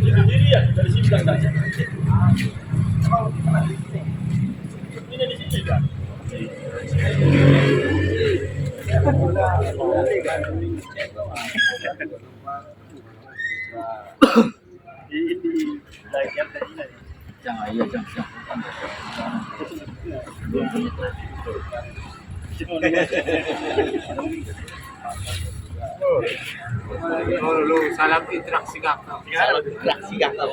Sendirian dari sini bilang saja. Ini di sini kan. Ini lainnya tadi. Jangan iya jangan. Oh, lu salam interaksi kakak. Interaksi kakak.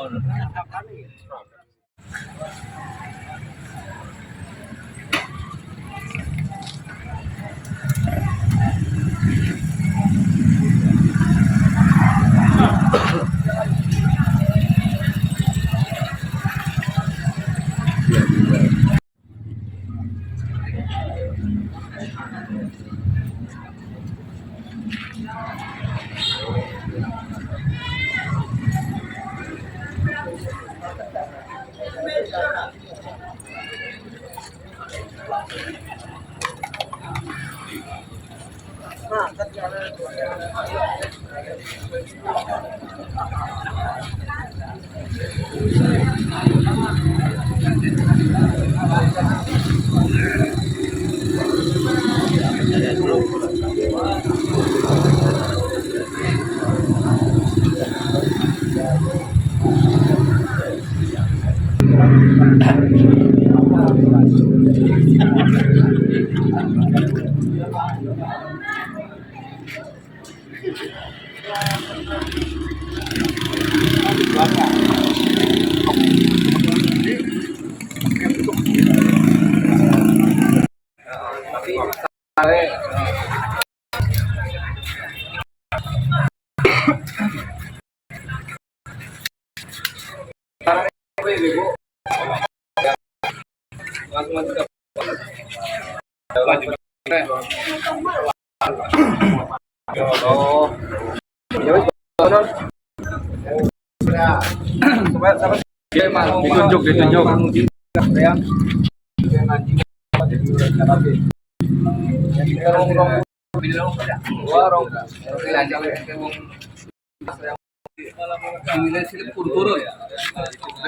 Ditunjuk.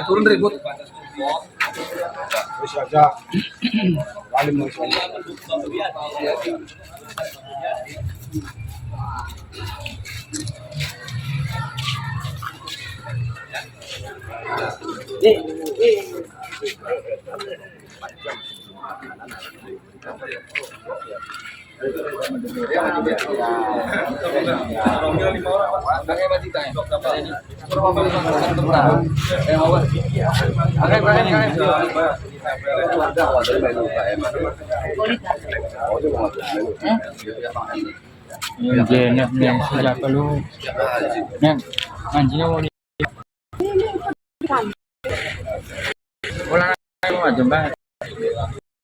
Turun ribut. Wis aja. Paling mau Jenek yang siapa lu? Yang anjingnya mau pulang mau aja mbak.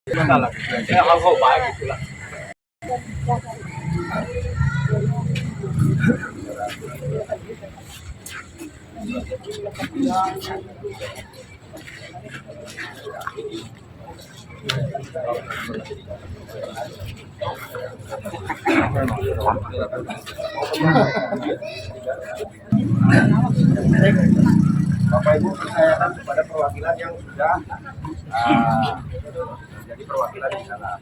Ya kalau baik itulah. Bapak Ibu percayakan kepada perwakilan yang sudah jadi perwakilan di sana.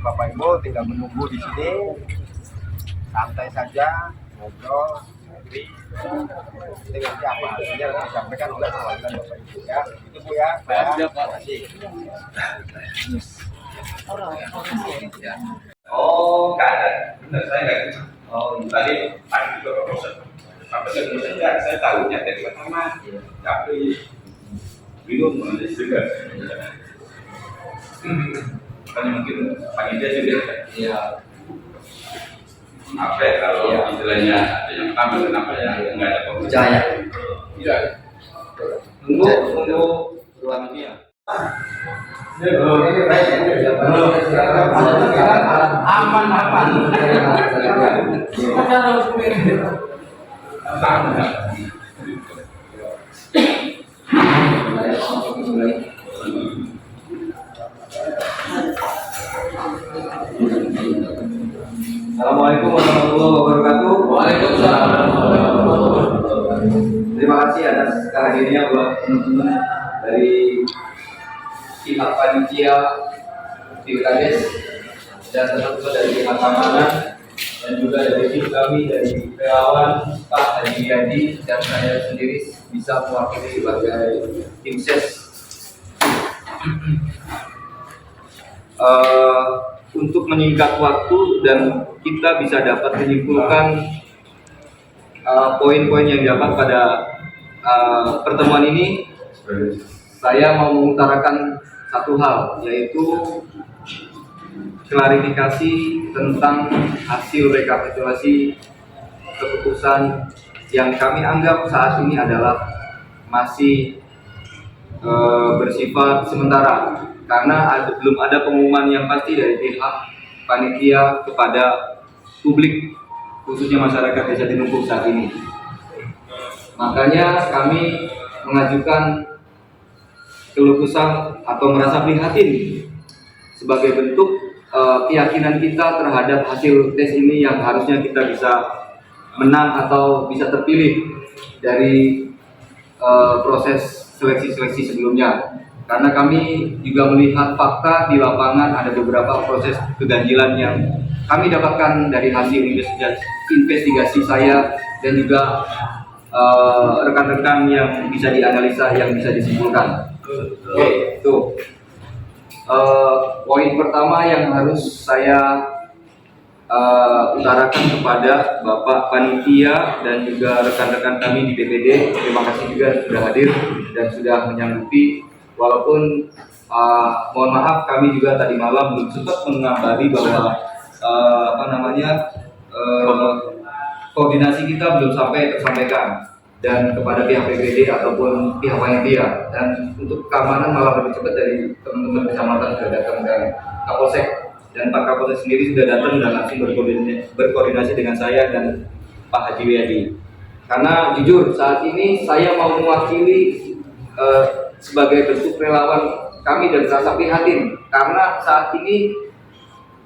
Bapak Ibu tinggal menunggu di sini, santai saja, ngobrol, ngopi, dengan siapa hasilnya nanti disampaikan oleh perwakilan Bapak Ibu ya. Itu Bu ya. Terima kasih. Oh, nggak ada. Benar, saya nggak kenal. Oh, tadi pagi juga proses. Sampai saya kemudian enggak, saya tahunya dari pertama. Tapi bingung juga. Kan mungkin panitia juga. Iya. Apa ya kalau istilahnya yang pertama kenapa ya nggak ada percaya? Tidak. Tunggu ruang dia. Aman aman. Assalamualaikum warahmatullahi wabarakatuh. Waalaikumsalam warahmatullahi wabarakatuh. Terima kasih atas kehadirannya buat teman-teman dari pihak panitia Pilkades dan teman-teman dari pihak keamanan dan juga dari tim kami dari relawan Pak Haji Yadi dan saya sendiri bisa mewakili sebagai tim ses. Untuk menyingkat waktu dan kita bisa dapat menyimpulkan poin-poin yang dapat pada pertemuan ini, saya mau mengutarakan satu hal, yaitu klarifikasi tentang hasil rekapitulasi keputusan yang kami anggap saat ini adalah masih bersifat sementara karena belum ada pengumuman yang pasti dari pihak panitia kepada publik, khususnya masyarakat Desa Tinumpuk saat ini. Makanya kami mengajukan keluh kesah atau merasa prihatin sebagai bentuk keyakinan kita terhadap hasil tes ini yang harusnya kita bisa menang atau bisa terpilih dari proses seleksi-seleksi sebelumnya. Karena kami juga melihat fakta di lapangan ada beberapa proses keganjilan yang kami dapatkan dari hasil investigasi saya dan juga rekan-rekan yang bisa dianalisa, yang bisa disimpulkan. Oke, itu poin pertama yang harus saya utarakan kepada Bapak Panitia dan juga rekan-rekan kami di BPD. Terima kasih juga sudah hadir dan sudah menyanggupi. Walaupun mohon maaf kami juga tadi malam belum sempat mengabari bahwa koordinasi kita belum sampai tersampaikan dan kepada pihak BPD ataupun pihak panitia, dan untuk keamanan malah lebih cepat dari teman-teman kecamatan sudah datang dan Kapolsek, dan Pak Kapolsek sendiri sudah datang dan langsung berkoordinasi dengan saya dan Pak Haji Wiyadi. Karena jujur saat ini saya mau mewakili sebagai bentuk relawan kami dan rasa prihatin karena saat ini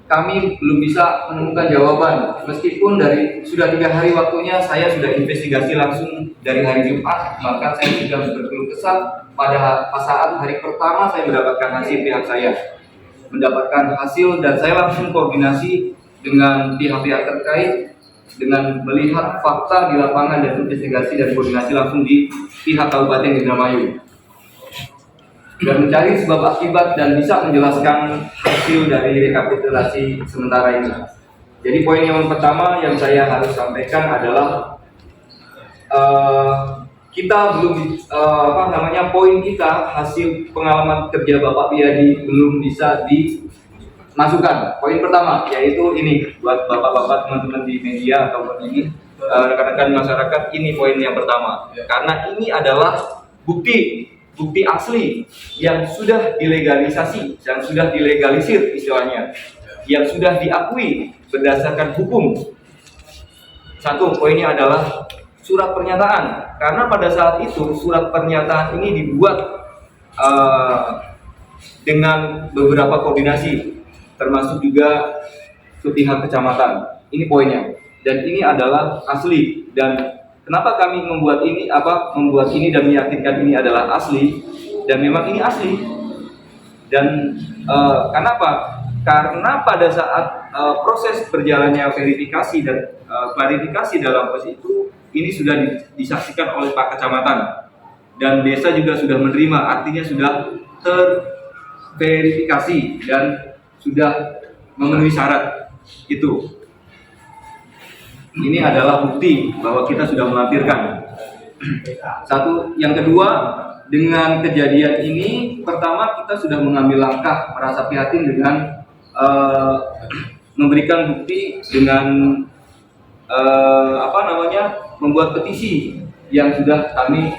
kami belum bisa menemukan jawaban, meskipun sudah 3 hari waktunya. Saya sudah investigasi langsung dari hari Jumat, maka saya sudah berkeluh kesah pada saat hari pertama saya mendapatkan hasil pihak saya mendapatkan hasil, dan saya langsung koordinasi dengan pihak-pihak terkait dengan melihat fakta di lapangan dan investigasi dan koordinasi langsung di pihak Kabupaten Indramayu dan mencari sebab akibat dan bisa menjelaskan hasil dari rekapitulasi sementara ini. Jadi poin yang pertama yang saya harus sampaikan adalah kita belum poin kita hasil pengalaman kerja Bapak Wiyadi belum bisa dimasukkan. Poin pertama yaitu ini buat bapak-bapak teman-teman di media ataupun ini rekan-rekan masyarakat, ini poin yang pertama karena ini adalah bukti asli yang sudah dilegalisasi, yang sudah dilegalisir istilahnya, yang sudah diakui berdasarkan hukum. Satu poinnya adalah surat pernyataan, karena pada saat itu surat pernyataan ini dibuat dengan beberapa koordinasi, termasuk juga ke pihak kecamatan. Ini poinnya, dan ini adalah asli. Dan kenapa kami membuat ini dan meyakinkan ini adalah asli, dan memang ini asli. Dan kenapa? Karena pada saat proses berjalannya verifikasi dan klarifikasi dalam proses itu, ini sudah disaksikan oleh Pak Kecamatan dan desa juga sudah menerima, artinya sudah terverifikasi dan sudah memenuhi syarat itu. Ini adalah bukti bahwa kita sudah melampirkan. Satu, yang kedua, dengan kejadian ini, pertama kita sudah mengambil langkah merasa prihatin dengan memberikan bukti dengan membuat petisi yang sudah kami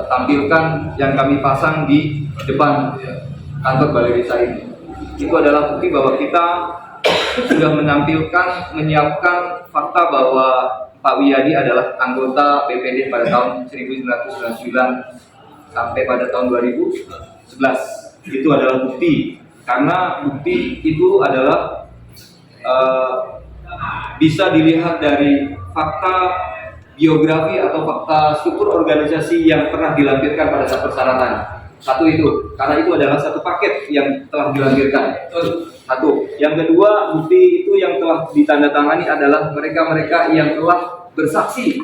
tampilkan, yang kami pasang di depan kantor Balai Desa ini. Itu adalah bukti bahwa kita sudah menyiapkan fakta bahwa Pak Wiyadi adalah anggota BPD pada tahun 1999 sampai pada tahun 2011. Itu adalah bukti, karena bukti itu adalah bisa dilihat dari fakta biografi atau fakta struktur organisasi yang pernah dilampirkan pada saat persyaratan. Satu itu, karena itu adalah satu paket yang telah dilampirkan. Satu. Yang kedua, bukti itu yang telah ditandatangani adalah mereka-mereka yang telah bersaksi,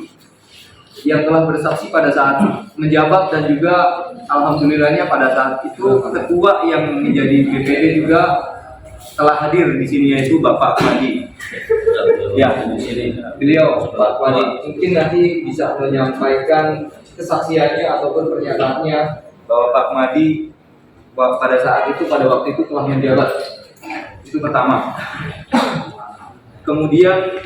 pada saat menjabat, dan juga alhamdulillahnya pada saat itu ketua yang menjadi BPD juga telah hadir di sini, yaitu Bapak Wadi. Ya, di sini beliau Pak Wadi mungkin nanti bisa menyampaikan kesaksiannya ataupun pernyataannya bahwa Pak Madi pada saat itu, pada waktu itu telah menjabat. Itu pertama. Kemudian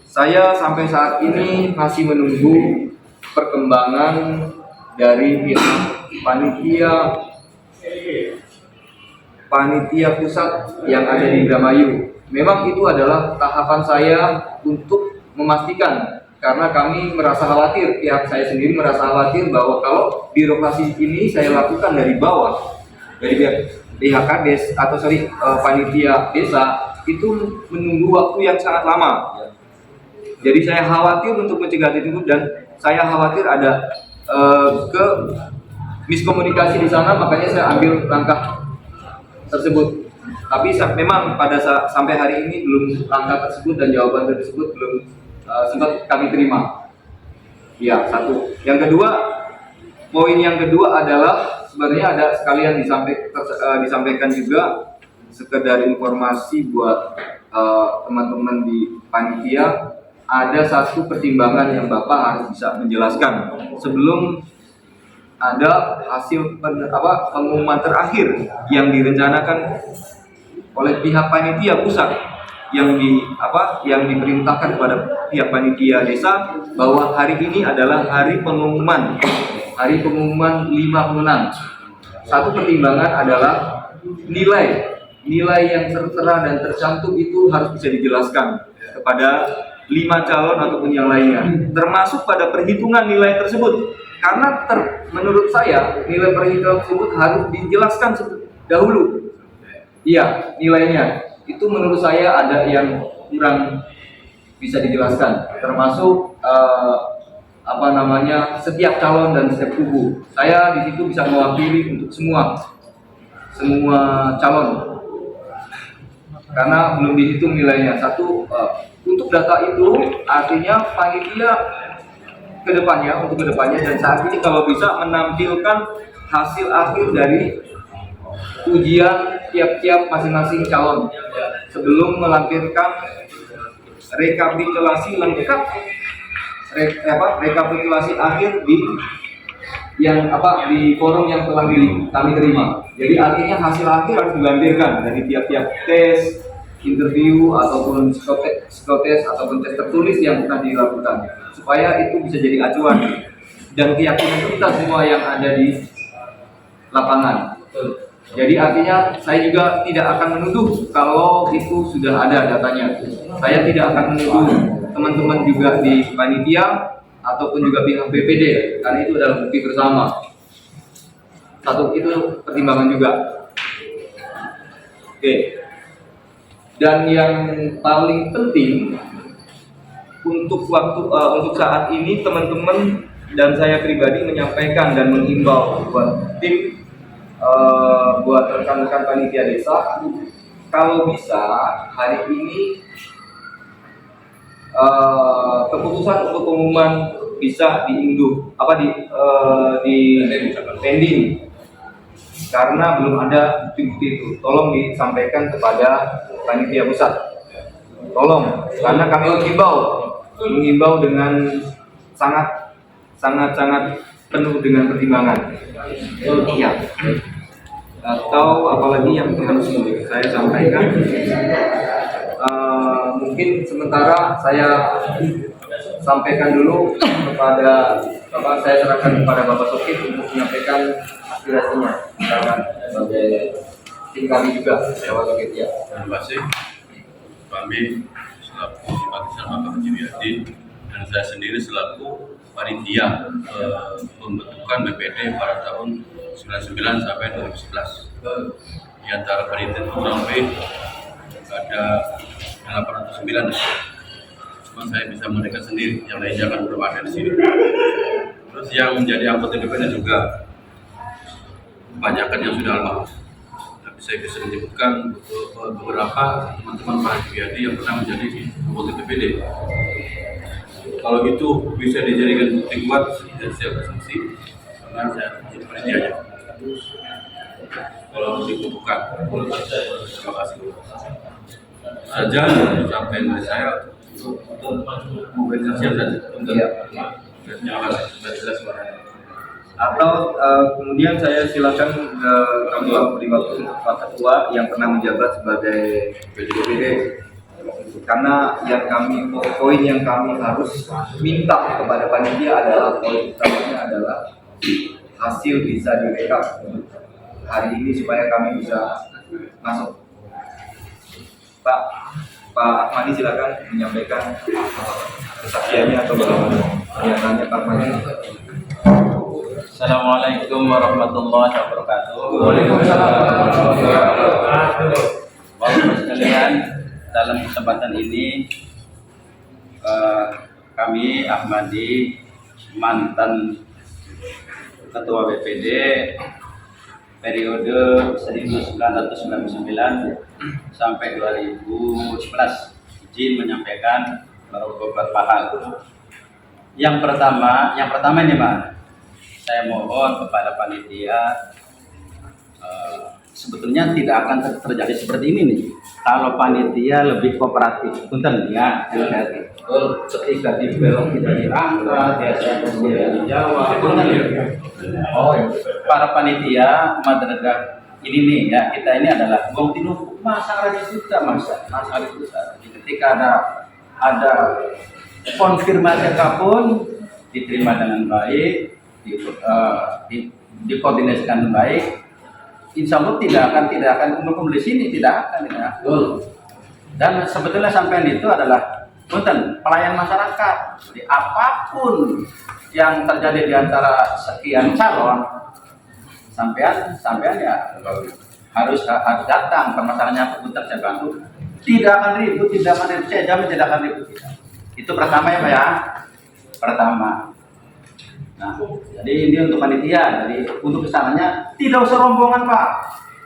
saya sampai saat ini masih menunggu perkembangan dari pihak panitia pusat yang ada di Indramayu. Memang itu adalah tahapan saya untuk memastikan, karena kami merasa khawatir, pihak saya sendiri merasa khawatir bahwa kalau birokrasi ini saya lakukan dari bawah, dari pihak kades atau panitia desa, itu menunggu waktu yang sangat lama. Jadi saya khawatir untuk mencegah itu, dan saya khawatir ada miskomunikasi di sana, makanya saya ambil langkah tersebut. Tapi memang pada sampai hari ini belum langkah tersebut dan jawaban tersebut belum sempat kami terima. Ya, satu. Yang kedua, poin yang kedua adalah sebenarnya ada sekalian disampaikan juga sekedar informasi buat teman-teman di panitia. Ada satu pertimbangan yang Bapak harus bisa menjelaskan sebelum ada hasil pengumuman terakhir yang direncanakan oleh pihak panitia pusat, yang diperintahkan kepada pihak panitia desa bahwa hari ini adalah hari pengumuman 5 pemenang. Satu pertimbangan adalah nilai yang tertera dan tercantum itu harus bisa dijelaskan kepada 5 calon ataupun yang lainnya, termasuk pada perhitungan nilai tersebut. Karena menurut saya nilai perhitungan tersebut harus dijelaskan dahulu. Iya, nilainya itu menurut saya ada yang kurang bisa dijelaskan, termasuk setiap calon dan setiap kubu. Saya di situ bisa mewakili untuk semua calon, karena belum dihitung nilainya. Satu, untuk data itu artinya panitia untuk kedepannya, dan saat ini kalau bisa menampilkan hasil akhir dari ujian tiap-tiap masing-masing calon sebelum melampirkan rekapitulasi lengkap, rekapitulasi akhir di forum yang telah kami terima. Jadi artinya hasil akhir harus dilampirkan dari tiap-tiap tes, interview ataupun psikotes ataupun tes tertulis yang pernah dilakukan, supaya itu bisa jadi acuan dan keyakinan kita semua yang ada di lapangan. Jadi artinya saya juga tidak akan menuduh kalau itu sudah ada datanya. Saya tidak akan menuduh teman-teman juga di panitia ataupun juga pihak BPD, karena itu adalah bukti bersama. Satu, itu pertimbangan juga. Oke. Dan yang paling penting untuk saat ini, teman-teman dan saya pribadi menyampaikan dan mengimbau buat tim, buat rekan-rekan panitia desa, kalau bisa hari ini keputusan untuk pengumuman bisa diunduh, di pending, karena belum ada bukti itu. Tolong disampaikan kepada panitia pusat, tolong, karena kami mengimbau dengan sangat penuh dengan pertimbangan. Iya. Atau apalagi yang harus saya sampaikan, mungkin sementara saya sampaikan dulu kepada saya serahkan kepada Bapak Sokip untuk menyampaikan aspirasinya, karena sebagai tim kami juga Bapak Sokip. Ya. Terima kasih kami selaku simpatisan Bapak Haji dan saya sendiri selaku panitia pembentukan BPD pada tahun 99 sampai 2011. Di antara panitia itu kurang lebih ada 809 cuma saya bisa mendekat sendiri, yang lain jangan belum ada di sini. Terus yang menjadi anggota DPD juga kebanyakan yang sudah almarhum. Tapi saya bisa menyebutkan beberapa teman-teman Pak Jumiadi yang pernah menjadi anggota DPD. Kalau itu bisa dijadikan bukti kuat, ya saya bersaksi. Karena saya jadi panitianya. Kalau dibutuhkan, terima kasih. Saja sampai dari saya untuk mobilisasi saja. Terima kasih. Sudah jelas suaranya. Atau kemudian saya silakan kami beri waktu Pak Ketua yang pernah menjabat sebagai DPD, karena yang kami poin yang kami harus minta kepada panitia adalah poin utamanya adalah hasil bisa direkap hari ini supaya kami bisa masuk. Pak Ahmadi silakan menyampaikan kesaksiannya atau pernyataannya Pak Ahmadi. Assalamualaikum warahmatullahi wabarakatuh. Waalaikumsalam warahmatullahi wabarakatuh. Bapak sekalian, dalam kesempatan ini kami Ahmadi, mantan Ketua BPD periode 1999 sampai 2011, izin menyampaikan beberapa hal. Yang pertama ini Pak, saya mohon kepada panitia, sebetulnya tidak akan terjadi seperti ini nih kalau panitia lebih kooperatif. Punten ya, ketika di belok tidak diangkat, biasanya tidak dijawab. Punten ya. Oh, para panitia madragah ini nih ya, kita ini adalah wong tinu masalah juga masalah juga. Ketika ada konfirmasi apapun diterima dengan baik, dikoordinasikan baik, insya Allah tidak akan kumpul di sini, tidak akan. Dan sebetulnya sampean itu adalah punten pelayan masyarakat. Jadi apapun yang terjadi di antara sekian calon, sampean ya harus datang. Permasalahannya punten saya bantu. Tidak akan ribut, saya jamin tidak akan ribut. Itu pertama ya Pak ya. Pertama. Nah, jadi ini untuk panitia. Jadi untuk kesananya tidak usah rombongan Pak.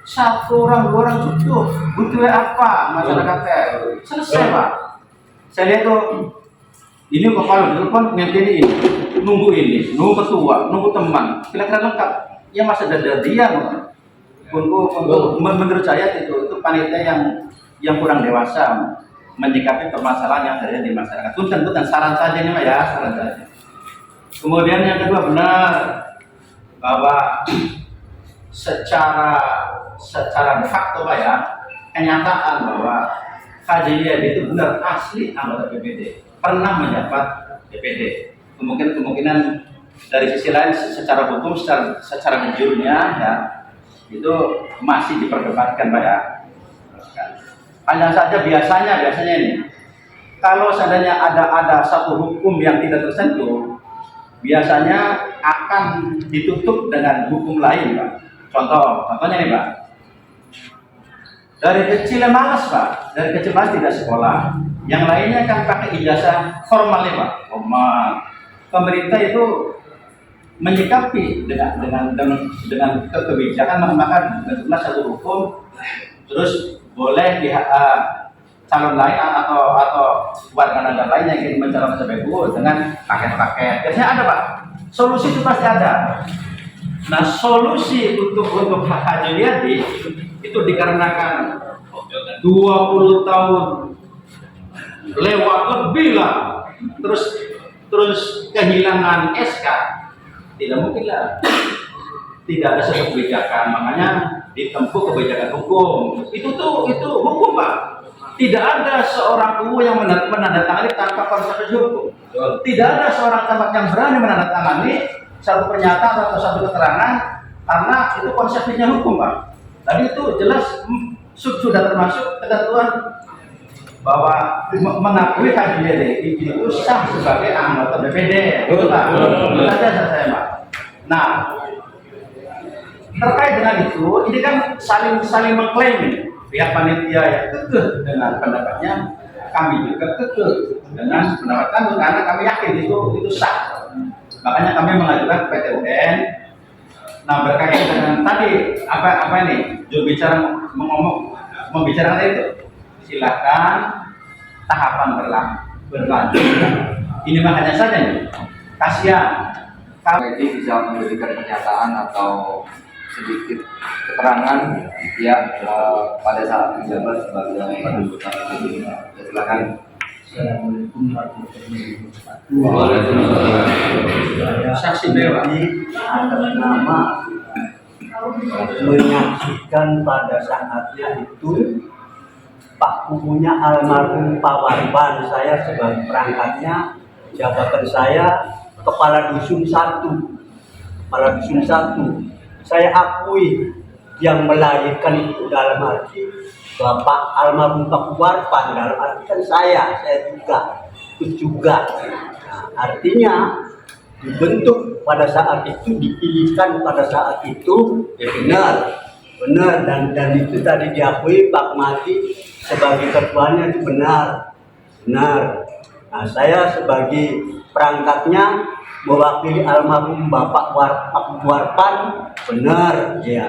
1 orang 2 orang cukup. Butuh apa masyarakatnya? Selesai Pak. Saya lihat tuh ini kok kalau telepon ini nunggu ketua, nunggu teman. Kira-kira lengkap. Ya masa dadian untuk menurut saya itu panitia yang kurang dewasa menyikapi permasalahan yang terjadi di masyarakat. Punten saran saja nih Pak ya, saran saja. Kemudian yang kedua, benar bahwa secara de facto Pak ya, kenyataan bahwa Haji itu benar asli anggota DPD, pernah menjabat DPD. Kemungkinan dari sisi lain secara hukum, secara jujurnya ya itu masih diperdebatkan Pak ya. Hanya saja biasanya ini, kalau seandainya ada satu hukum yang tidak tersentuh, biasanya akan ditutup dengan hukum lain Pak. Contohnya nih Pak, dari kecil malas Pak, dari kecil malas tidak sekolah. Yang lainnya kan pakai ijazah formal nih Pak, formal. Pemerintah itu menyikapi dengan kebijakan menggunakan bentuklah satu hukum, terus boleh calon lain atau warga negara lain yang ingin mencalonkan sebagai gubernur dengan paket-paket. Biasanya ada Pak, solusi itu pasti ada. Nah solusi untuk Haji Liadi itu dikarenakan 20 tahun lewat lebih lah, terus kehilangan SK, tidak mungkin lah, tidak ada satu kebijakan, makanya ditempuh kebijakan hukum. Itu hukum Pak. Tidak ada seorang UU yang menandatangani tanpa konsekuensi hukum. Tidak ada seorang camat yang berani menandatangani satu pernyataan atau satu keterangan karena itu konsekuensinya hukum Pak. Tadi itu jelas sudah termasuk ketentuan bahwa mengakui Haji itu sah sebagai anggota BPD. Itu Pak. Itu saja saya Pak. Nah, terkait dengan itu, ini kan saling mengklaim pihak panitia yang kekeh dengan pendapatnya, kami juga kekeh dengan pendapat kami karena kami yakin itu sah. Makanya kami mengajukan ke PT UN. Nah berkaitan dengan tadi apa ini juru bicara membicarakan itu, silakan tahapan berlanjut. Ini makanya saja nih, kasihan. Ini bisa memberikan pernyataan atau sedikit keterangan ya pada saat menjabat sebagai anggota PPD. Silakan. Saksi dewa atas nama menyaksikan pada saatnya itu Pak Kubunya almarhum Pak Warpan, saya sebagai perangkatnya, jabatan saya Kepala Dusun 1. Kepala Dusun 1. Saya akui yang melahirkan itu dalam arti Bapak almarhum Pak Warpan, dalam arti kan saya juga ikut juga. Nah, artinya dibentuk pada saat itu, dipilihkan pada saat itu, ya benar dan itu tadi diakui Pak Mati sebagai ketuanya itu benar. Nah saya sebagai perangkatnya mewakili almarhum Bapak Warpan benar ya.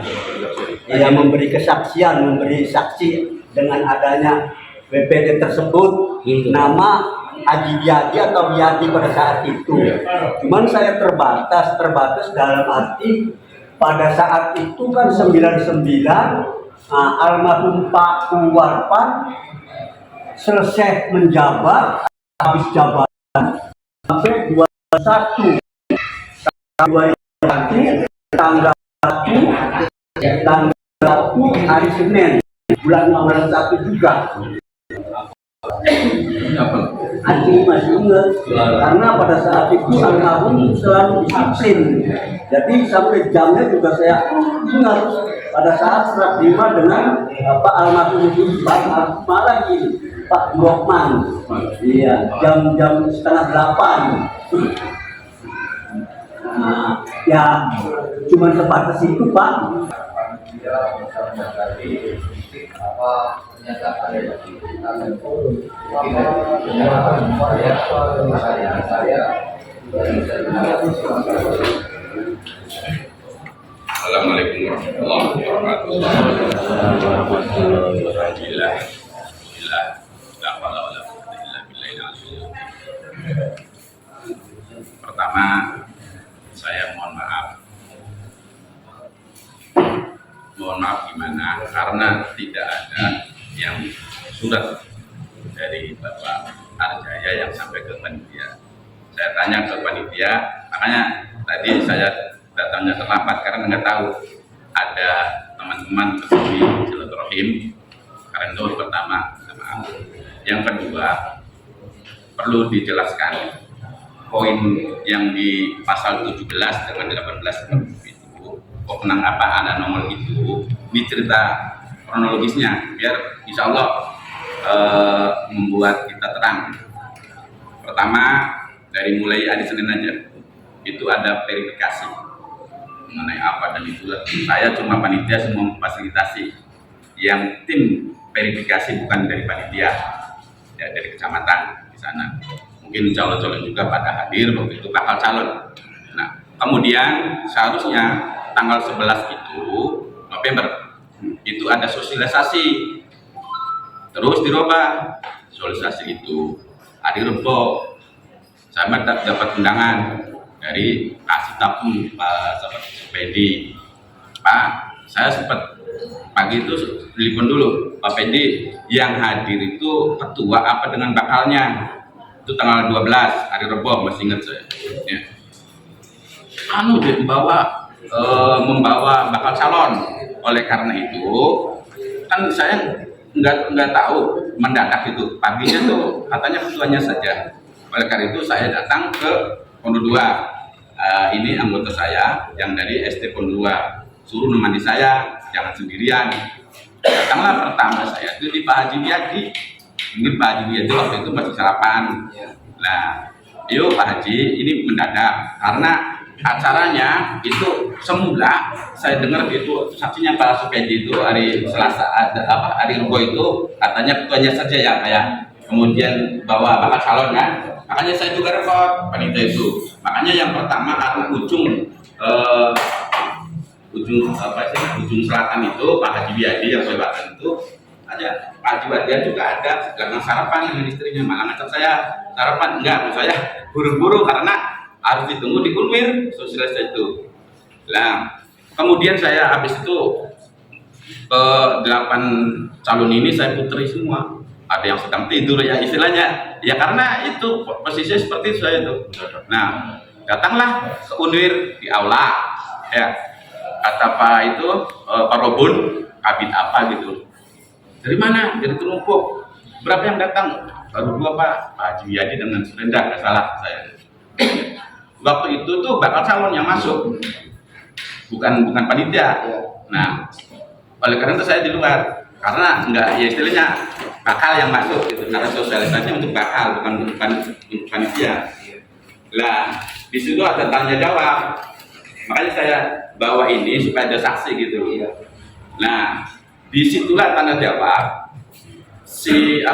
Ia memberi kesaksian, memberi saksi dengan adanya BPD tersebut nama Haji Biadi atau Biadi pada saat itu. Cuman saya terbatas dalam arti pada saat itu kan 99 almarhum Pak Warpan selesai menjabat, habis jabatan sampai 21 tanggal 1 hari Senin bulan 1 juga. Anjing masih ingat karena pada saat itu almarhum selalu disiplin, jadi sampai jamnya juga saya ingat pada saat serah terima dengan Pak almarhum itu Pak malah ini Pak Brokman, iya jam 7:30. Nah, ya cuma sebatas itu Pak. Assalamualaikum warahmatullahi wabarakatuh. Pertama, saya mohon maaf. Mohon maaf gimana? Karena tidak ada yang surat dari Bapak Arjaya yang sampai ke panitia. Saya tanya ke panitia, makanya tadi saya datangnya terlambat karena nggak tahu ada teman-teman kesini silaturahim. Karena itu pertama, maaf. Yang kedua, perlu dijelaskan poin yang di pasal 17 dengan 18 itu, kok menang apa ada nomor itu, ini cerita kronologisnya biar insya Allah membuat kita terang. Pertama, dari mulai hari Senin aja itu ada verifikasi mengenai apa dan itu saya cuma panitia semua memfasilitasi, yang tim verifikasi bukan dari panitia ya, dari kecamatan di sana. Mungkin calon-calon juga pada hadir waktu itu bakal calon. Nah kemudian seharusnya tanggal 11 itu November itu ada sosialisasi, terus dirubah sosialisasi itu hari Rebo. Saya dapat undangan dari Kasih Tapung Pak Pedi. Pak, saya sempat pagi itu telepon dulu Pak Pedi, yang hadir itu ketua apa dengan bakalnya, itu tanggal 12 hari Rebo, masih ingat saya ya. Dia membawa bakal calon. Oleh karena itu kan saya nggak tahu, mendadak itu paginya tuh katanya ketuanya saja. Oleh karena itu saya datang ke Pondok 2. Ini anggota saya yang dari ST Pondok 2, suruh nemani saya, jangan sendirian. Datanglah pertama saya itu di Pak Haji Biadi. Mungkin Pak Haji Biadi waktu itu masih sarapan. Nah, yuk Pak Haji, ini mendadak karena acaranya itu semula saya dengar itu saksinya Pak Supedi itu hari Selasa ada hari Rebo itu katanya ketuanya saja ya kayak. kemudian bawa bakal calon kan, makanya saya juga repot panitia itu. Makanya yang pertama karena ujung selatan itu Pak Haji Biadi yang kelewatan itu ada Pak Haji Biadi juga ada karena sarapan dengan istrinya, malah ngajak saya sarapan, enggak, menurut saya buru-buru karena harus ditunggu di Kunwir sosialisasi itu. Nah kemudian saya habis itu 8 calon ini saya puteri semua, ada yang sedang tidur ya istilahnya ya, karena itu posisinya seperti saya itu. Nah datanglah ke Unwir di aula ya, kata Pak itu Pak Robun, kabin apa gitu, dari mana, dari Kelompok, berapa yang datang, baru 2 Pak Haji Wiadi dengan Surenda, nggak salah saya. Waktu itu tuh bakal calon yang masuk, bukan panitia. Nah oleh karena itu saya di luar, karena enggak ya istilahnya bakal yang masuk gitu, karena sosialisasi untuk bakal bukan panitia. Lah di situ ada tanya jawab, makanya saya bawa ini supaya ada saksi gitu. Nah disitulah tanda jawab si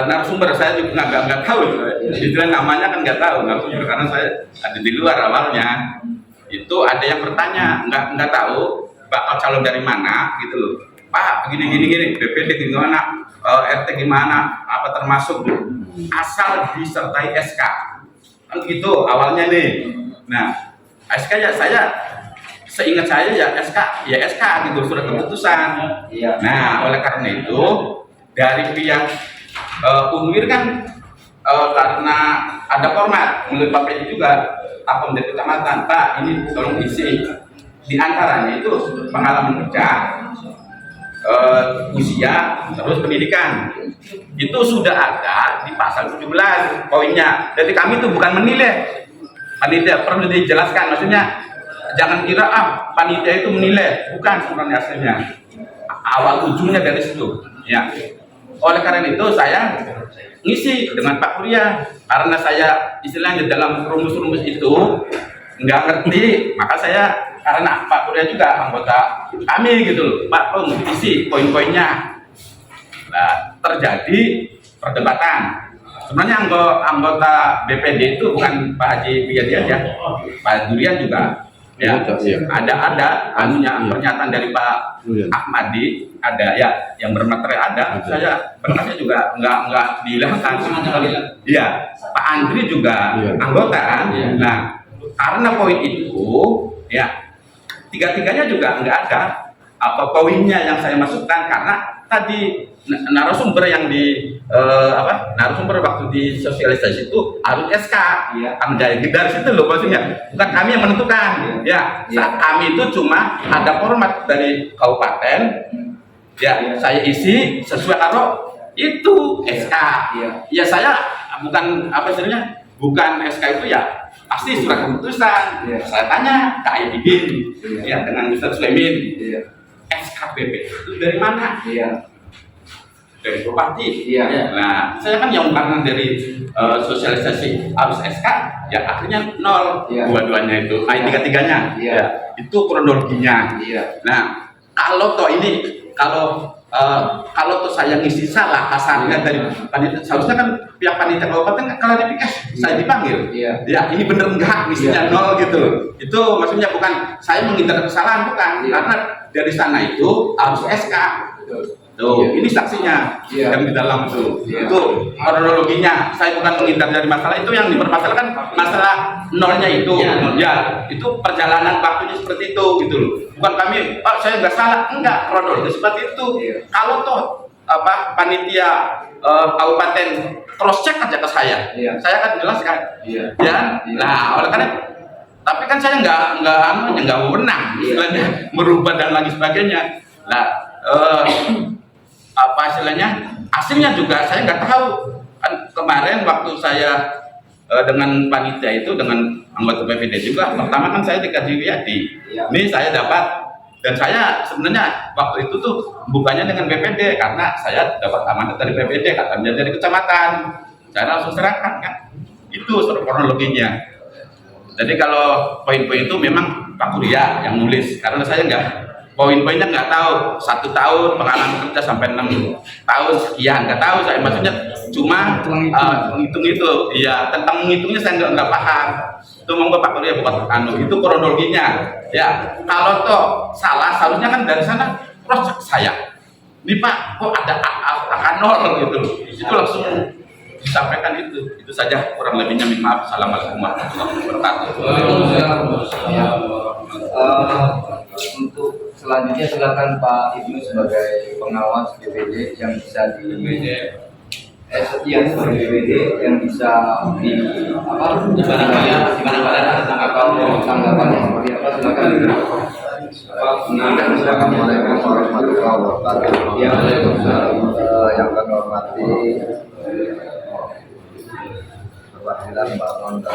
narasumber, saya juga nggak tahu istilah namanya kan nggak tahu karena saya ada di luar awalnya. Itu ada yang bertanya nggak tahu bakal calon dari mana gitu loh, Pak gini BPD gimana, RT gimana, apa termasuk asal disertai SK kan gitu awalnya nih. Nah SK ya saya seingat saya ya SK gitu, surat keputusan. Nah oleh karena itu dari pihak Unwir kan karena ada format melalui Pak PJ juga, apa menjadi kecamatan, Pak ini tolong isi di antaranya itu pengalaman kerja, usia, terus pendidikan. Itu sudah ada di pasal 17 poinnya. Jadi kami itu bukan menilai, panitia perlu dijelaskan, maksudnya jangan kira panitia itu menilai, bukan sebenarnya aslinya. Awal ujungnya dari situ ya. Oleh karena itu saya ngisi dengan Pak Kuria, karena saya istilahnya dalam rumus-rumus itu nggak ngerti, maka saya karena Pak Kuria juga anggota kami gitu loh, Pak tolong isi poin-poinnya. Nah terjadi perdebatan. Sebenarnya anggota BPD itu bukan Pak Haji Biadi aja, Pak Durian juga ya, ada pernyataan dari Pak Ahmadi ada ya, yang bermaterai ada, saya berkasnya juga nggak dihilangkan ya, Pak Andri juga anggota kan. Nah karena poin itu ya tiga-tiganya juga nggak ada apa poinnya yang saya masukkan, karena tadi narasumber yang narasumber waktu di sosialisasi itu harus SK, jadi dari situ loh maksudnya, bukan kami yang menentukan ya. Kami itu cuma ada format dari kabupaten ya, saya isi sesuai karo itu SK ya. Saya bukan istilahnya, bukan SK itu ya pasti surat keputusan. Saya tanya ke Aidin ya dengan Mr. Sulaimin, SKPP itu dari mana? Dari Bupati. Nah saya kan yang karena dari sosialisasi harus SK ya, akhirnya 0 dua-duanya itu, tiga-tiganya ya, itu kronologinya. Nah kalau toh ini kalau tuh saya ngisi salah asalnya dari panitia, seharusnya kan pihak panitia kabupaten kan klarifikasi, saya dipanggil ya ini bener enggak ngisinya 0 gitu. Itu maksudnya bukan saya menghindar kesalahan, bukan, karena dari sana itu harus SK tuh. Ini saksinya yang di dalam itu kronologinya. Saya bukan menghindar dari masalah itu, yang dipermasalahkan masalah 0-nya itu ya, itu perjalanan waktunya seperti itu gitu loh. Bukan kami saya nggak salah, enggak, kronologi seperti itu. Kalau toh panitia kabupaten cross check aja ke saya akan jelaskan ya. Nah oleh karena tapi kan saya nggak wewenang istilahnya merubah dan lagi sebagainya. Nah istilahnya hasilnya juga saya nggak tahu kan. Kemarin waktu saya dengan panitia itu, dengan anggota BPD juga, pertama kan saya dikaji Wiadi, ini saya dapat, dan saya sebenarnya waktu itu tuh bukannya dengan BPD, karena saya dapat amanat dari BPD, katanya dari kecamatan, saya langsung serahkan kan. Itu kronologinya. Jadi kalau poin-poin itu memang Pak Kuria yang nulis, karena saya poin-poinnya nggak tahu, 1 tahun pengalaman kerja sampai 6 tahun sekian, nggak tahu saya, maksudnya cuma hitung itu, ya tentang menghitungnya saya nggak paham. Itu monggo Pak Kori ya, bukan itu kronologinya. Ya kalau toh salah, seharusnya kan dari sana cross check saya. Ini Pak, kok ada angka 0 gitu, itu langsung disampaikan itu saja kurang lebihnya. Minta maaf. Assalamualaikum warahmatullahi wabarakatuh. Untuk selanjutnya silakan Pak Ibnu sebagai pengawas BPD yang bisa sebagai BPD yang bisa atau tanggapannya seperti apa, silakan. Assalamualaikum warahmatullahi wabarakatuh. Yang kami hormati perwakilan Bapak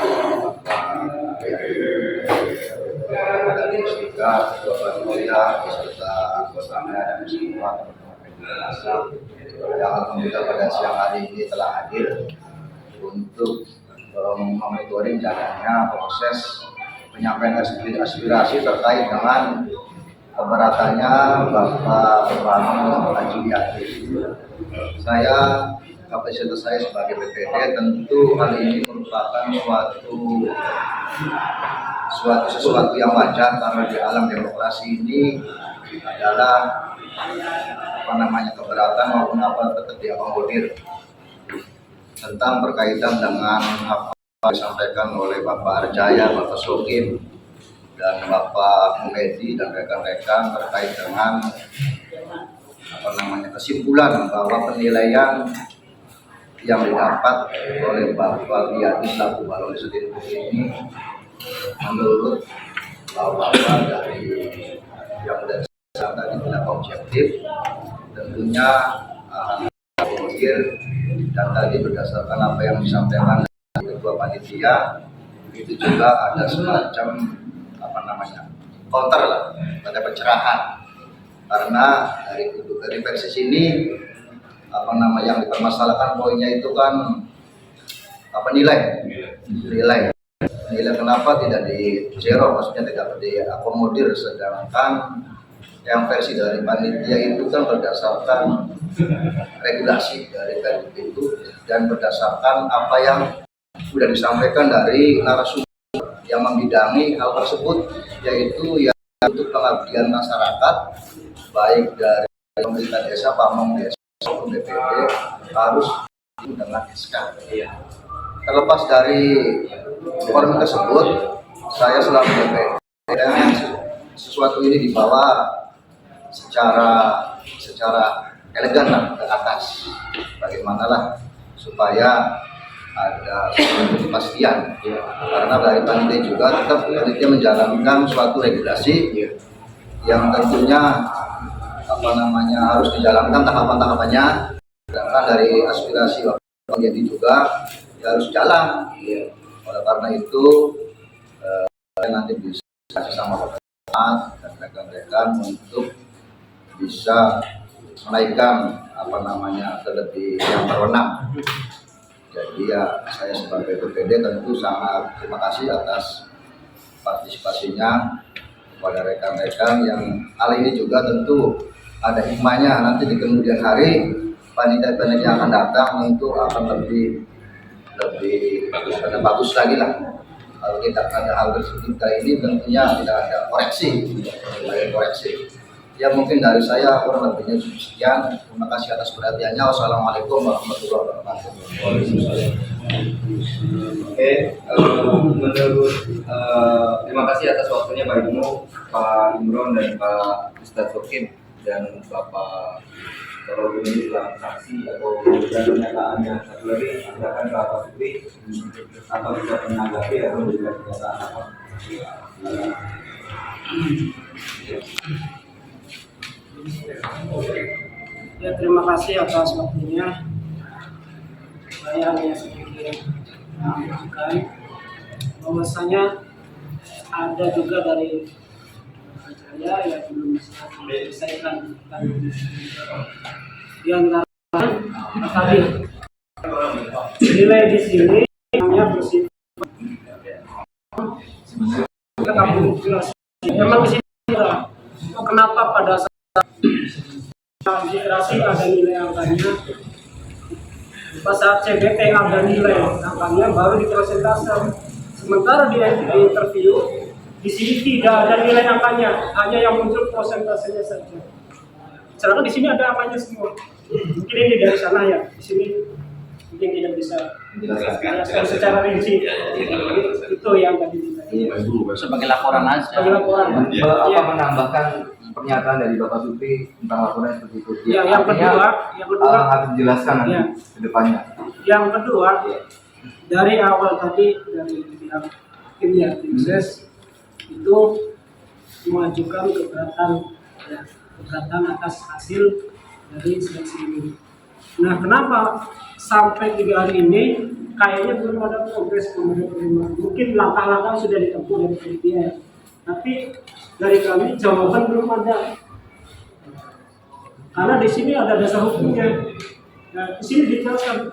dan juga Bapak Mulia beserta anggotanya dan semua yang alhamdulillah pada siang hari ini telah hadir untuk memonitoring jalannya proses penyampaian aspirasi terkait dengan keberatannya Bapak Rahman Haji Yati. Saya, kapasitas saya sebagai BPD, tentu hal ini merupakan sesuatu yang wajar karena di alam demokrasi ini adalah keberatan maupun apa tetap diakomodir tentang berkaitan dengan apa yang disampaikan oleh Bapak Arjaya, Bapak Sokim, dan Bapak Muhedi dan rekan-rekan terkait dengan kesimpulan bahwa penilaian yang didapat oleh Bapak Yati selaku Balai Sudin ini menurut Bapak dari yang tadi tidak objektif, tentunya dan tadi berdasarkan apa yang disampaikan dari Ketua Panitia itu juga ada semacam counter lah, ada pencerahan karena dari versi sini yang dipermasalahkan poinnya itu kan nilai kenapa tidak di zero, maksudnya tidak diakomodir, sedangkan yang versi dari panitia itu kan berdasarkan regulasi dari PLB itu dan berdasarkan apa yang sudah disampaikan dari narasumber yang membidangi hal tersebut, yaitu yang untuk pengabdian masyarakat baik dari pemerintah desa, pamong desa maupun BPD harus dengan SK. Terlepas dari forum tersebut, saya selalu BPD sesuatu ini dibawa secara elegan lah ke atas, bagaimanalah supaya ada kepastian, karena dari panitia juga tetap panitia menjalankan suatu regulasi yang tentunya harus dijalankan tahapan-tahapannya, sedangkan dari aspirasi jadi juga harus jalan. Oleh karena itu nanti bisa sama dan rekan-rekan untuk bisa menaikkan terlebih yang berwenang. Jadi ya saya sebagai BPD tentu sangat terima kasih atas partisipasinya kepada rekan-rekan yang hal ini juga tentu ada hikmahnya, nanti di kemudian hari panitia-panitia yang akan datang tentu akan lebih bagus lagi lah. Kalau tidak ada hal tersebut ini tentunya tidak ada koreksi. Ya mungkin dari saya kurang lebihnya sekian. Terima kasih atas perhatiannya. Wassalamualaikum warahmatullahi wabarakatuh. Oke, terima kasih atas waktunya Pak Ibnu, Pak Imron dan Pak Ustadz Sokim dan Bapak. Kalau ini telah saksi atau pernyataannya satu lagi, silakan Pak Fikri atau bisa menanggapi atau juga pernyataan apa. Ya, terima kasih atas waktunya. Saya hanya sedikit menambahkan bahwasanya ada juga dari saya yang belum bisa diselesaikan di antara tadi nilai di sini hanya bersifat memang di sini kenapa pada saat registrasi ada nilai angkanya, pas saat CBT ada nilai angkanya baru dipresentasikan. Sementara di interview di sini tidak ada nilai angkanya, hanya yang muncul prosentasenya saja. Sedangkan di sini ada angkanya semua. Mungkin ini dari sana ya, di sini mungkin tidak bisa dijelaskan secara rinci. Itu yang tadi sebagai laporan aja. sebagai laporan. Apa menambahkan pernyataan dari Bapak Supri tentang laporan seperti itu? Ya, yang kedua, harus dijelaskan nanti ya. ke depannya. Yang kedua, dari awal tadi dari pihak tim ya, tim ses itu mengajukan keberatan, ya, keberatan atas hasil dari seleksi ini. Nah, kenapa sampai 3 hari ini kayaknya belum ada progres penerimaan? Mungkin langkah-langkah sudah ditempuh dari panitia, tapi dari kami jawaban belum ada. Karena di sini ada dasar hukumnya. Nah, di sini dijelaskan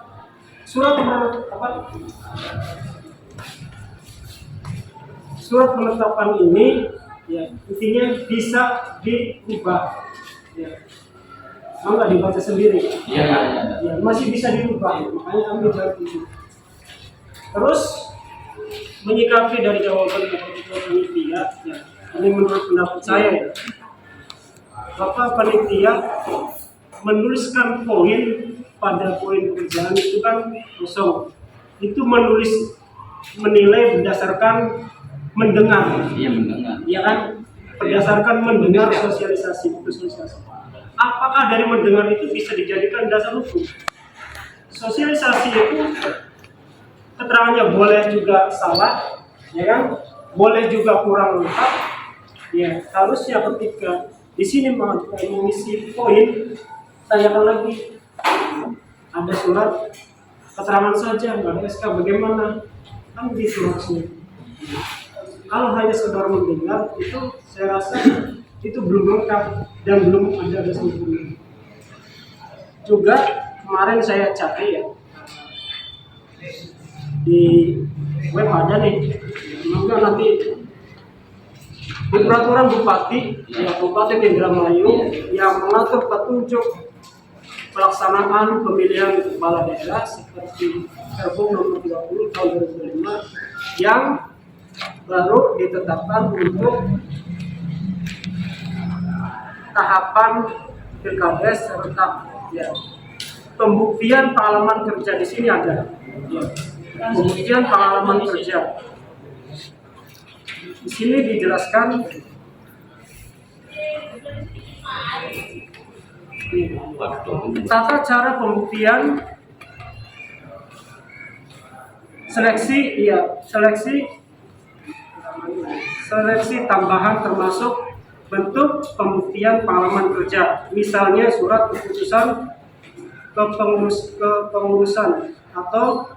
surat penetapan ini ya intinya bisa diubah. Ya. Mau nggak dibaca sendiri? Iya. Ya, masih bisa diubah. Makanya kami jawab itu. Terus menyikapi dari jawaban ketua panitia, ya, ini menurut pendapat saya ya. Bapak panitia menuliskan poin pada poin pekerjaan itu kan kosong. Itu menilai berdasarkan mendengar. Iya, mendengar. Ya kan? Berdasarkan mendengar sosialisasi. Apakah dari mendengar itu bisa dijadikan dasar hukum? Sosialisasi itu keterangannya boleh juga salah, ya kan? Boleh juga kurang lengkap. Ya, harusnya ketika di sini mengisi poin, tanyakan lagi. Ada surat keterangan saja, nggak ada SK, bagaimana? Kan gitu harusnya. Kalau hanya sekedar mendengar itu saya rasa itu belum lengkap dan belum ada dasar hukumnya. Juga kemarin saya cari ya di web ada nih, semoga nanti di peraturan Bupati, ya Bupati Indramayu yang mengatur petunjuk pelaksanaan pemilihan kepala daerah seperti Pergub nomor 30 tahun 2005 yang baru ditetapkan untuk tahapan pilkades serta ya, pembuktian pengalaman kerja di sini ada. Ya, pembuktian pengalaman kerja. Di sini dijelaskan tata cara pembuktian seleksi tambahan termasuk bentuk pembuktian pengalaman kerja, misalnya surat keputusan kepengurusan atau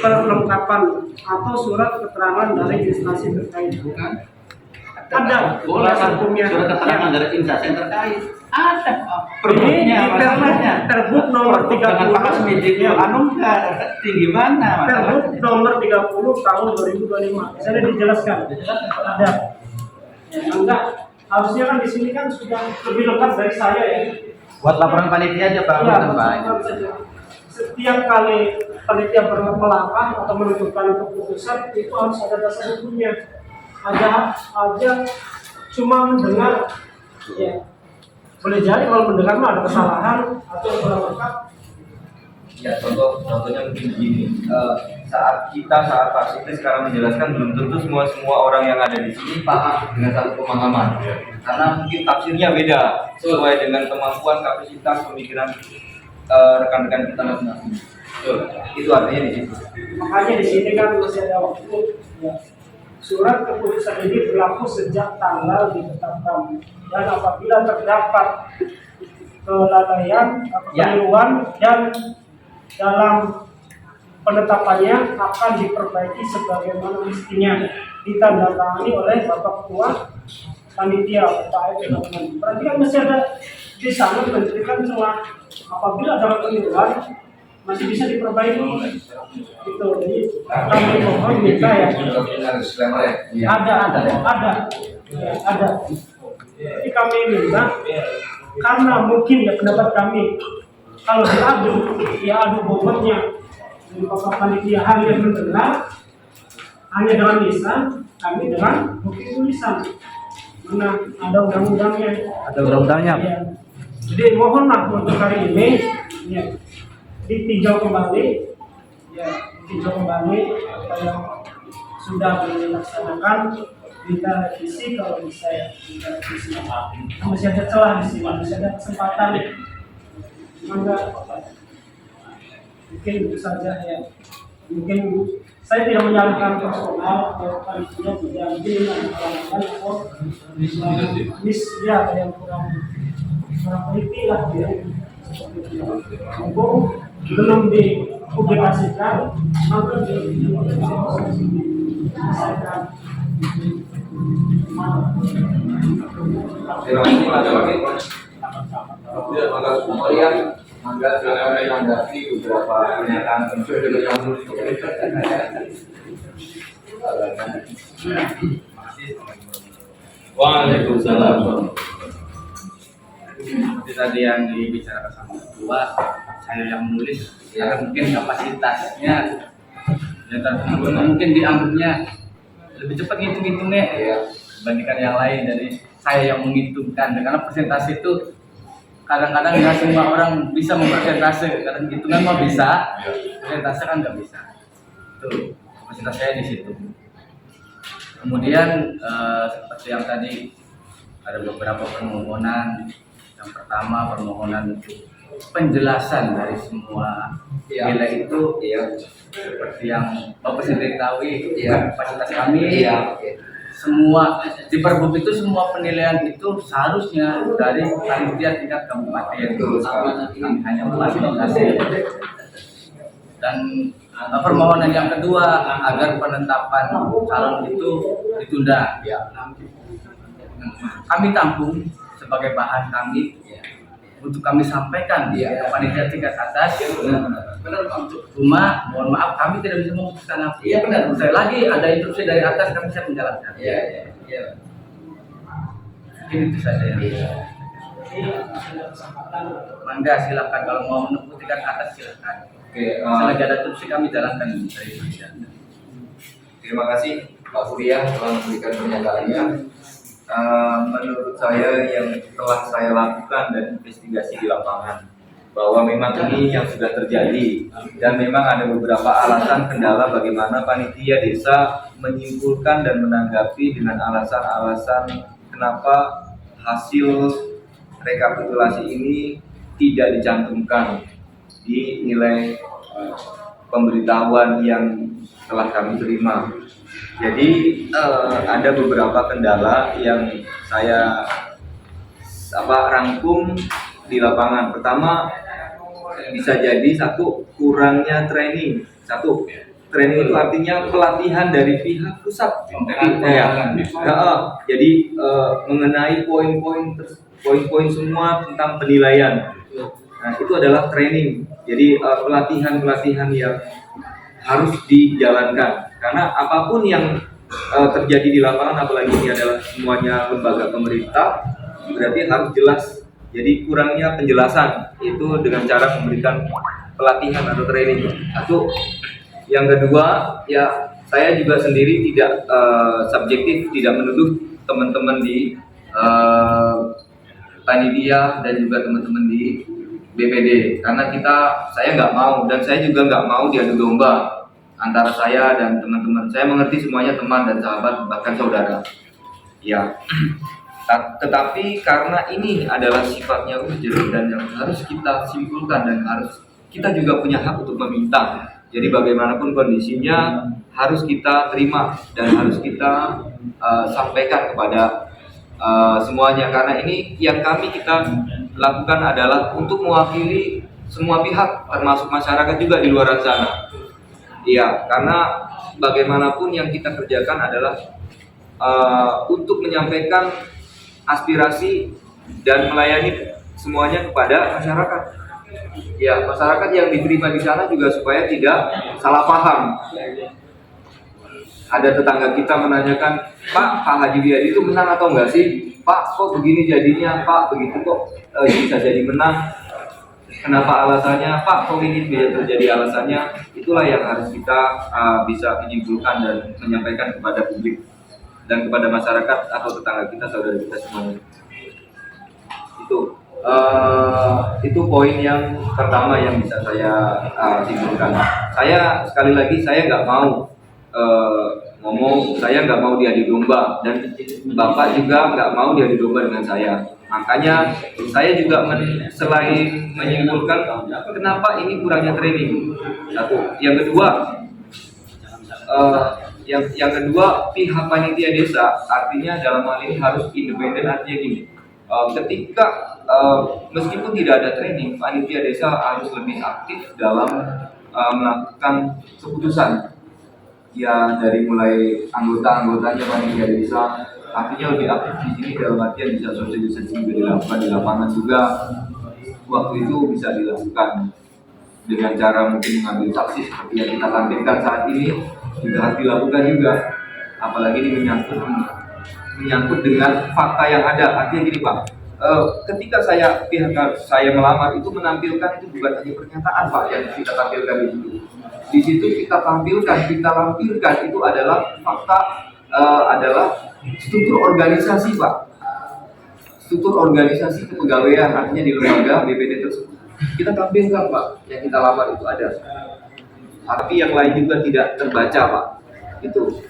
perlengkapan atau surat keterangan dari instansi terkait. Ada hukumnya. Surat keterangan dari instansi yang terkait. Ada. Ini Pergub nomor 30. Dengan pakas medik anu enggak tinggi mana? Pergub nomor 30 tahun 2025. Saya dijelaskan. Ada. Ya, enggak. Harusnya kan di sini kan sudah lebih lengkap dari saya ya. Buat laporan panitia aja Pak. Ya, setiap kali panitia melangkah atau menentukan keputusan itu harus ada dasar hukumnya. Aja cuma mendengar ya. Boleh jadi kalau mendengar mah ada kesalahan atau kurang lengkap. Ya, contohnya mungkin begini. Saat Pak Supri sekarang menjelaskan, belum tentu semua orang yang ada di sini paham dengan satu pemahaman. Karena mungkin tafsirnya beda sesuai dengan kemampuan, kapasitas, pemikiran rekan-rekan kita masing-masing. Itu artinya di situ. Makanya di sini kan masih ada waktu. Ya. Surat keputusan ini berlaku sejak tanggal ditetapkan dan apabila terdapat kelalaian atau keliruan dan dalam penetapannya akan diperbaiki sebagaimana mestinya, ditandatangani oleh Bapak Ketua Panitia Pak Eko. Berarti kan masih ada di sana menunjukkan cuma apabila ada keliruan masih bisa diperbaiki. Itu jadi kami mohon minta ya. Ada. Jadi kami minta, karena mungkin ya pendapat kami, kalau diadu, ya adu bobotnya dari Bapak Panitia hanya mendengar, hanya dengan lisan, kami dengan bukti tulisan. Mana ada undang-undangnya. Ada undang-undangnya. Ya. Jadi mohonlah untuk hari ini ya, ditinjau kembali, ya ditinjau kembali apa yang sudah dilaksanakan, kita revisi kalau bisa ya, kita revisi. Masih ada celah di sini, masih ada kesempatan. Maka mungkin itu saja ya. Mungkin saya tidak menyalahkan personal atau panitia, tidak mungkin menyalahkan atau ya ada yang kurang teliti lah ya. Mumpung belum dipublikasikan, maka dipublikasikan. Terima kasih Pak Wakil. Kemudian mangga silakan menanggapi beberapa pernyataan Waalaikumsalam. Seperti tadi yang dibicarakan sama ketua, saya yang menulis, karena mungkin kapasitasnya, ya, mungkin dianggapnya lebih cepat ngitung-ngitungnya dibandingkan yang lain. Jadi saya yang menghitungkan, karena persentase itu kadang-kadang nggak semua orang bisa mempersentase, kadang hitungan mah bisa, persentase kan nggak bisa. Itu kapasitas saya di situ. Kemudian seperti yang tadi ada beberapa permohonan. Yang pertama permohonan untuk penjelasan dari semua nilai itu, seperti yang Bapak sendiri tahu, kapasitas kami. Semua di Perbub itu semua penilaian itu seharusnya dari panitia tingkat kabupaten. Kami hanya memfasilitasi. Dan permohonan yang kedua agar penetapan calon itu ditunda. Kami tampung sebagai bahan kami untuk kami sampaikan di panitia tingkat atas. Cuma mohon maaf kami tidak bisa memutuskan apa. Iya benar. Saya lagi ada instruksi dari atas, kami bisa menjalankan. Mungkin itu saja ya. Mangga silakan, kalau mau menempuh tingkat atas silakan. Selagi ada instruksi kami jalankan dari panitia. Terima kasih Pak Surya telah memberikan pernyataannya. Menurut saya yang telah saya lakukan dan investigasi di lapangan, bahwa memang ini yang sudah terjadi dan memang ada beberapa alasan kendala bagaimana panitia desa menyimpulkan dan menanggapi dengan alasan-alasan kenapa hasil rekapitulasi ini tidak dicantumkan di nilai pemberitahuan yang telah kami terima. Jadi ada beberapa kendala yang saya rangkum di lapangan. Pertama, bisa jadi satu, kurangnya training. Training itu artinya pelatihan dari pihak pusat. Jadi mengenai poin-poin semua tentang penilaian. Nah, itu adalah training. Jadi pelatihan yang harus dijalankan. Karena apapun yang terjadi di lapangan, apalagi ini adalah semuanya lembaga pemerintah, berarti harus jelas. Jadi kurangnya penjelasan itu dengan cara memberikan pelatihan atau training. Satu. Yang kedua, ya saya juga sendiri tidak subjektif, tidak menuduh teman-teman di panitia dan juga teman-teman di BPD, karena saya nggak mau dan saya juga nggak mau diadu domba antara saya dan teman-teman. Saya mengerti semuanya teman dan sahabat, bahkan saudara. Ya. Tetapi karena ini adalah sifatnya ujian dan yang harus kita simpulkan dan harus kita juga punya hak untuk meminta. Jadi bagaimanapun kondisinya harus kita terima dan harus kita sampaikan kepada semuanya, karena ini yang kita lakukan adalah untuk mewakili semua pihak termasuk masyarakat juga di luar sana. Iya, karena bagaimanapun yang kita kerjakan adalah untuk menyampaikan aspirasi dan melayani semuanya kepada masyarakat. Ya, masyarakat yang diterima di sana juga supaya tidak salah paham. ada tetangga kita menanyakan, Pak Haji Wiyadi itu menang atau enggak sih? Pak, kok begini jadinya? Pak, begitu kok bisa jadi menang? Kenapa alasannya? Pak, kok ini bisa terjadi alasannya? Itulah yang harus kita bisa menyimpulkan dan menyampaikan kepada publik dan kepada masyarakat atau tetangga kita, saudara kita semuanya. Itu poin yang pertama yang bisa saya simpulkan. Saya sekali lagi saya nggak mau ngomong, saya nggak mau diadu domba, dan Bapak juga nggak mau diadu domba dengan saya. Makanya saya juga selain menyimpulkan kenapa ini kurangnya training. Satu, yang kedua, yang kedua pihak panitia desa artinya dalam hal ini harus independen. Artinya gini, ketika meskipun tidak ada training, panitia desa harus lebih aktif dalam melakukan keputusan. Ya, dari mulai anggota-anggotanya panitia desa artinya lebih aktif di sini dalam artian bisa sosialisasi juga dilakukan di lapangan juga. Waktu itu bisa dilakukan dengan cara mungkin mengambil saksi seperti yang kita tampilkan saat ini juga harus dilakukan juga. Apalagi ini menyangkut dengan fakta yang ada. Artinya gini Pak, ketika pihak saya melamar itu menampilkan itu bukan hanya pernyataan Pak yang kita tampilkan di situ. Di situ kita lampirkan itu adalah fakta, adalah struktur organisasi Pak. Struktur organisasi kepegawaian artinya di lembaga BPD tersebut. Kita tampilkan Pak, yang kita lamar itu ada. Tapi yang lain juga tidak terbaca Pak. Itu.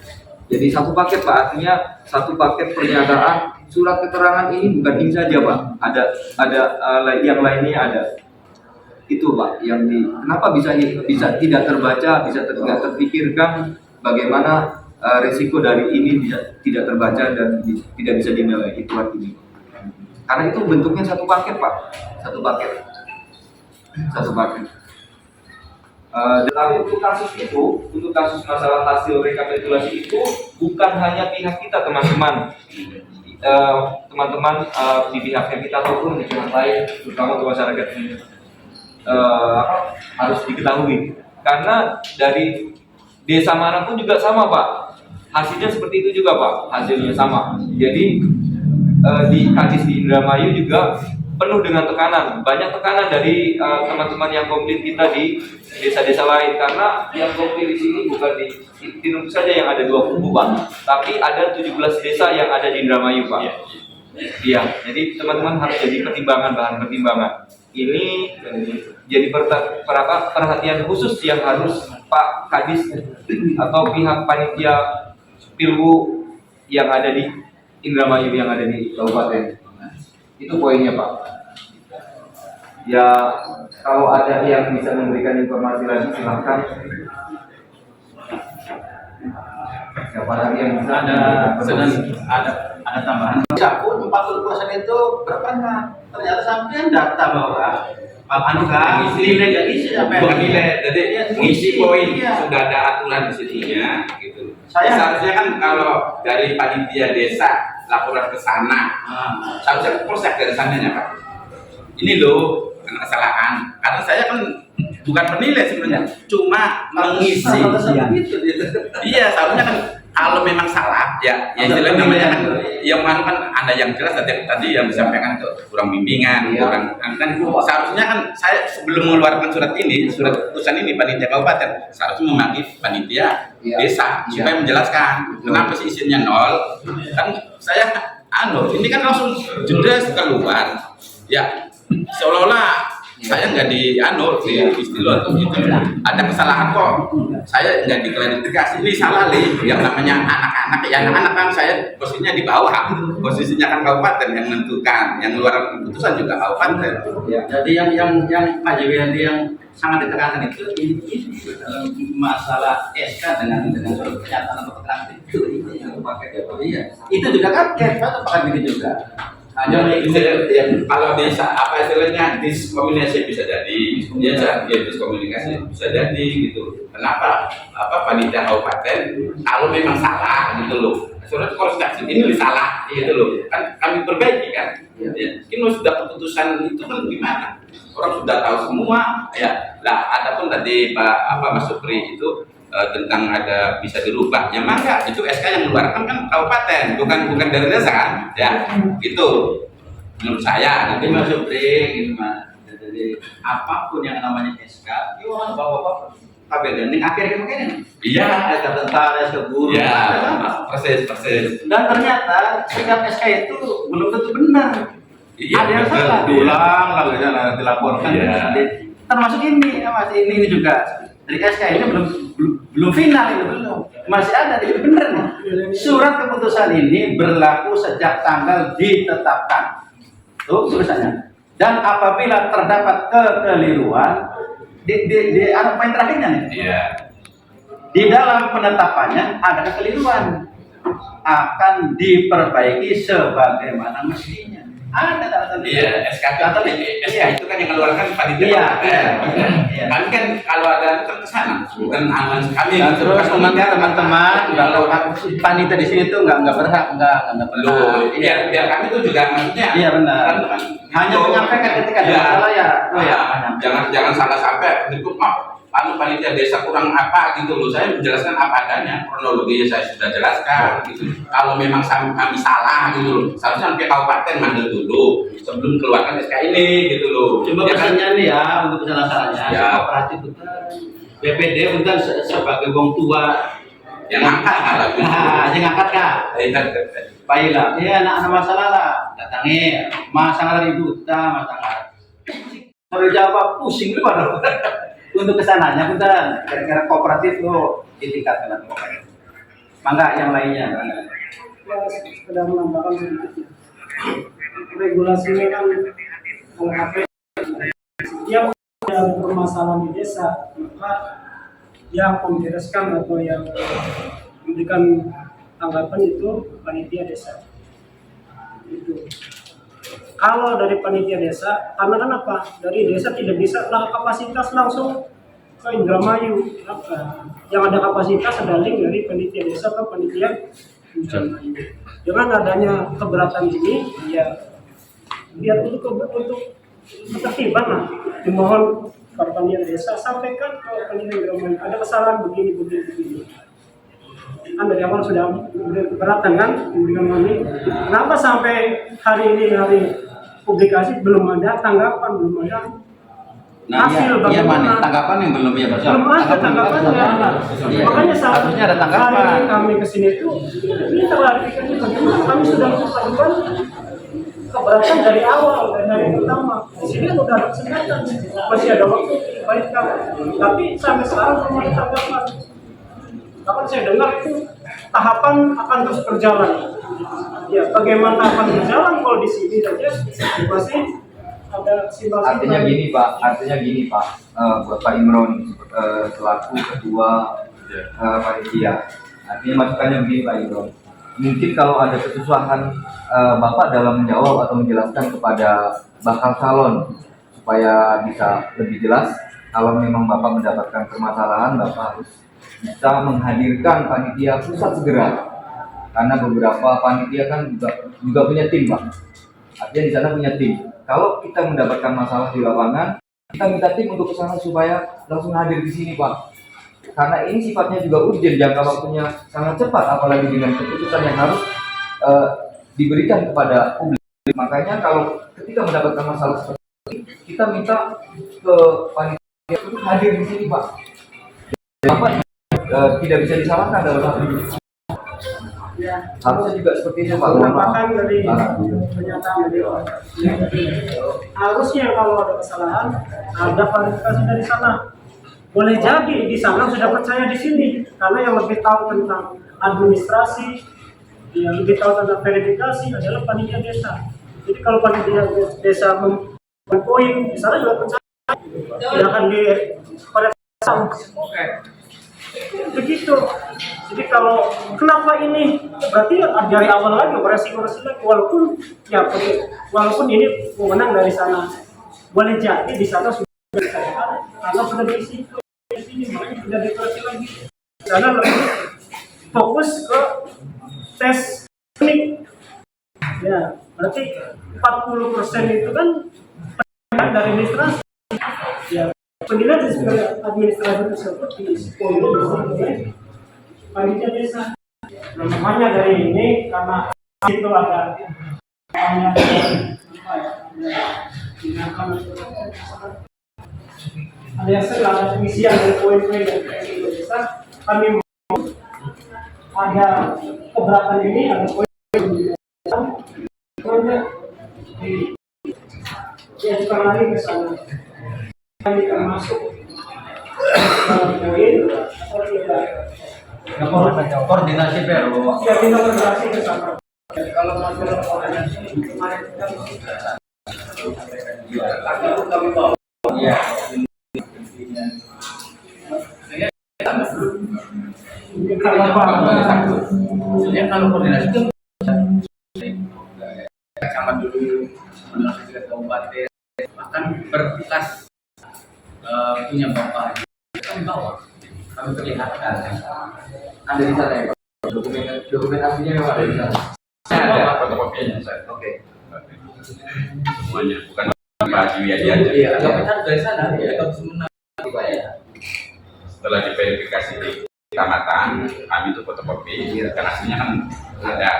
Jadi satu paket Pak, artinya satu paket pernyataan, surat keterangan ini bukan ini saja Pak. Ada yang lainnya ada. Itu Pak, yang kenapa bisa tidak terbaca, bisa tidak terpikirkan bagaimana resiko dari ini tidak terbaca dan tidak bisa dinilai itu artinya. Karena itu bentuknya satu paket Pak, satu paket. Lalu untuk kasus masalah hasil rekapitulasi itu bukan hanya pihak kita teman-teman, di pihaknya kita ataupun di pihak lain, terutama ke masyarakat ini. Harus diketahui karena dari desa manapun juga sama Pak, hasilnya seperti itu juga Pak, hasilnya sama. Jadi di Kadis di Indramayu juga penuh dengan tekanan, banyak tekanan dari teman-teman yang komplit kita di desa-desa lain, karena yang komplit di sini bukan di Tinuk saja yang ada 2 kubu Pak, tapi ada 17 desa yang ada di Indramayu Pak. Iya, jadi teman-teman harus jadi bahan pertimbangan. Ini jadi perhatian khusus yang harus Pak Kadis atau pihak panitia Pilwu yang ada di Indramayu, yang ada di kabupaten. Itu poinnya Pak. Ya, kalau ada yang bisa memberikan informasi lagi silahkan. Siapa lagi yang bisa? Ada tambahan. Pun 40% itu berapa? Ternyata sampai data bahwa Pak Anu kan nilai gak isi sampai nilai, jadi ngisi poin sudah ada aturan di situnya gitu. Seharusnya kan kalau dari panitia desa laporan ke sana, seharusnya proses dari sananya Pak. Ini loh kesalahan, karena saya kan bukan penilai sebenarnya, cuma mengisi. Iya, seharusnya kan kalau memang salah ya istilahnya namanya kan yang kan ada yang jelas tadi yang disampaikan ke kurang bimbingan, kurang kan seharusnya kan saya sebelum mengeluarkan surat keputusan ini panitia kabupaten seharusnya memanggil panitia desa supaya menjelaskan kenapa sih isinya 0. Kan saya ini kan langsung jelas keluar ya, seolah-olah saya nggak di istilah gitu. Ada kesalahan kok, saya nggak diklarifikasi. Ini salah nih, yang namanya anak-anak kan saya posisinya di bawah, posisinya kan kabupaten yang menentukan, yang luar keputusan juga kabupaten. Ya, jadi yang Pak Wiyadi yang sangat ditekankan itu masalah SK dengan surat pernyataan atau keterangan itu yang pakai itu juga kan pakai begitu juga. Kalau bisa istilahnya diskomunikasi bisa jadi, diskomunikasi bisa jadi gitu. Kenapa? Panitia kabupaten kalau memang salah gitu loh, surat koreksi ini salah gitu loh, kan kami perbaiki kan. Ini sudah keputusan itu kan gimana? Orang sudah tahu semua ya. Lah, adapun tadi Mas Supri itu tentang ada bisa dirubah, ya maka itu SK yang mengeluarkan kan kabupaten, bukan dari desa kan, ya itu menurut saya. Jadi Mas Supri, gitu Mas. Jadi apapun yang namanya SK, itu orang bapak-bapak kabel dan akhirnya begini. Iya, SK tentara, SK guru. ya sama. persis. Dan ternyata sikap SK itu belum tentu benar. Iya, Ada yang betul, salah, iya. diulang lalu dilaporkan. Iya. Termasuk ini, ya Mas, ini juga. Dari SK ini belum final, itu belum. Masih ada, ini benar nih. Surat keputusan ini berlaku sejak tanggal ditetapkan. Tuh tulisannya. Dan apabila terdapat kekeliruan di poin terakhirnya nih. Iya. Di dalam penetapannya ada kekeliruan, akan diperbaiki sebagaimana mestinya. Ada tanda-tanda. Iya, SKK iya, itu kan yang mengeluarkan panitia. Iya, kabupaten. iya. Kami kan kalau ada kan ke sana, bukan aman kami. Nah, gitu. terus Bukan teman-teman kalau panitia di sini tuh nggak berhak, nggak berhak. Loh, biar kami tuh juga maksudnya. Iya benar. Hanya menyampaikan ketika ada masalah ya. Oh ya, jangan salah sampai itu panitia desa kurang apa gitu loh. Saya menjelaskan apa adanya, kronologinya saya sudah jelaskan gitu. Kalau memang kami salah gitu loh, seharusnya sampai kabupaten mandel dulu sebelum keluarkan SK ini gitu loh. Cuma Ya kan? pesannya nih ya untuk kesalahan-kesalahannya, Ya. kooperatif betul. BPD betul sebagai wong tua Yang angkat malah gitu. Nah, yang angkat kak. Baiklah, ya anak-anak masalah lah, datangi, masalah ribut, masalah. Kalau jawab pusing lu baru. Untuk kesananya, betul. Kira-kira kooperatif lo ditingkatkan lagi kooperatif. Mangga yang lainnya. Ya, sekedar menambahkan sedikit. Regulasinya kan kalau HP yang ada permasalahan di desa, maka yang membereskan atau yang memberikan tanggapan itu panitia desa. Itu. Kalau dari panitia desa, karena kan apa? Dari desa tidak bisa lah kapasitas langsung ke Indramayu. Yang ada kapasitas ada link dari panitia desa ke panitia Indramayu. Dengan adanya keberatan ini, ya biar untuk ketertiban lah, dimohon para panitia desa sampaikan ke panitia Indramayu ada kesalahan begini. Kan dari awal sudah keberatan kan dengan kami. Kenapa sampai hari ini hari publikasi belum ada tanggapan, belum ada Nah, hasil iya mana bagaimana? tanggapan yang belum ya Pak? Belum ada tanggapannya. Iya. Makanya Harusnya ada tanggapan. hari ini kami kesini itu ini klarifikasi bagaimana kami sudah melakukan keberatan dari awal, dari hari pertama. Di sini sudah ada kesempatan, masih ada waktu baikkan. Tapi sampai sekarang belum ada tanggapan. Kapan saya dengar itu tahapan akan terus berjalan. Ya, bagaimana akan berjalan kalau di sini saja masih ada simpasi. Artinya gini Pak, buat Pak Imron selaku ketua panitia. Artinya masukannya begini Pak Imron. Mungkin kalau ada kesusahan Bapak dalam menjawab atau menjelaskan kepada bakal calon supaya bisa lebih jelas. Kalau memang Bapak mendapatkan permasalahan, Bapak harus bisa menghadirkan panitia pusat segera. Karena beberapa panitia kan juga punya tim Pak. Artinya di sana punya tim. Kalau kita mendapatkan masalah di lapangan, kita minta tim untuk ke sana supaya langsung hadir di sini Pak. Karena ini sifatnya juga urgent, jangka waktunya sangat cepat, apalagi dengan keputusan yang harus diberikan kepada publik. Makanya kalau ketika mendapatkan masalah seperti ini, kita minta ke panitia untuk hadir di sini Pak. Bapak tidak bisa disalahkan dalam hal ini. Harusnya juga seperti itu Pak. Menambahkan dari pernyataan dari harusnya kalau ada kesalahan ada klarifikasi dari sana. Boleh jadi di sana sudah percaya di sini karena yang lebih tahu tentang administrasi, yang lebih tahu tentang verifikasi adalah panitia desa. Jadi kalau panitia desa mempoin di sana juga percaya, tidak akan di pada begitu. Jadi kalau kenapa ini berarti dari awal lagi operasi lagi walaupun ini wewenang dari sana, boleh jadi di sana sudah karena sudah diisi di sini makanya tidak dioperasi lagi karena lebih fokus ke tes teknik. Ya berarti 40% itu kan dari administrasi. Ya Penilaian dari administrasi tersebut disepoi oleh panitia desa. Nah, makanya dari ini karena itu ada ada yang setelah ada pengisian dari poin-poin dari panitia desa, kami mau ada keberatan ini ada poin diajukan lagi ke sana. Kami akan masuk dalam poin atau tidak. Koordinasi Pero. Ya, kita koordinasi ke sana. Kalau masalah koordinasi kemarin kita kami bawa. Iya. Kalau koordinasi itu sama dulu koordinasi ke kabupaten bahkan bertugas punya bapak kami bawa kami perlihatkan Ada di sana ya Pak? Dokumentasinya memang ada di sana. Ada fotokopinya saya. Oke. Semuanya bukan Pak Juliadi aja. Iya, nggak benar dari sana ya kalau sebenarnya Setelah diverifikasi di kecamatan, kami itu fotokopi, dan hasilnya kan ada.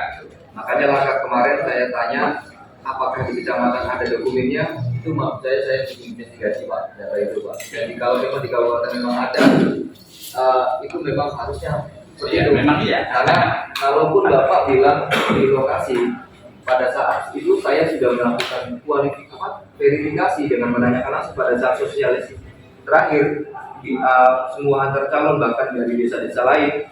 Makanya langkah kemarin saya tanya apakah di kecamatan ada dokumennya, itu maaf saya investigasi Pak, data itu Pak. Jadi kalau memang di kabupaten memang ada, itu memang harusnya seperti Iya, itu. memang iya. Karena kalaupun Bapak bilang di lokasi pada saat itu saya sudah melakukan verifikasi dengan menanyakan langsung pada saat sosialisasi terakhir di semua antar calon bahkan dari desa-desa lain,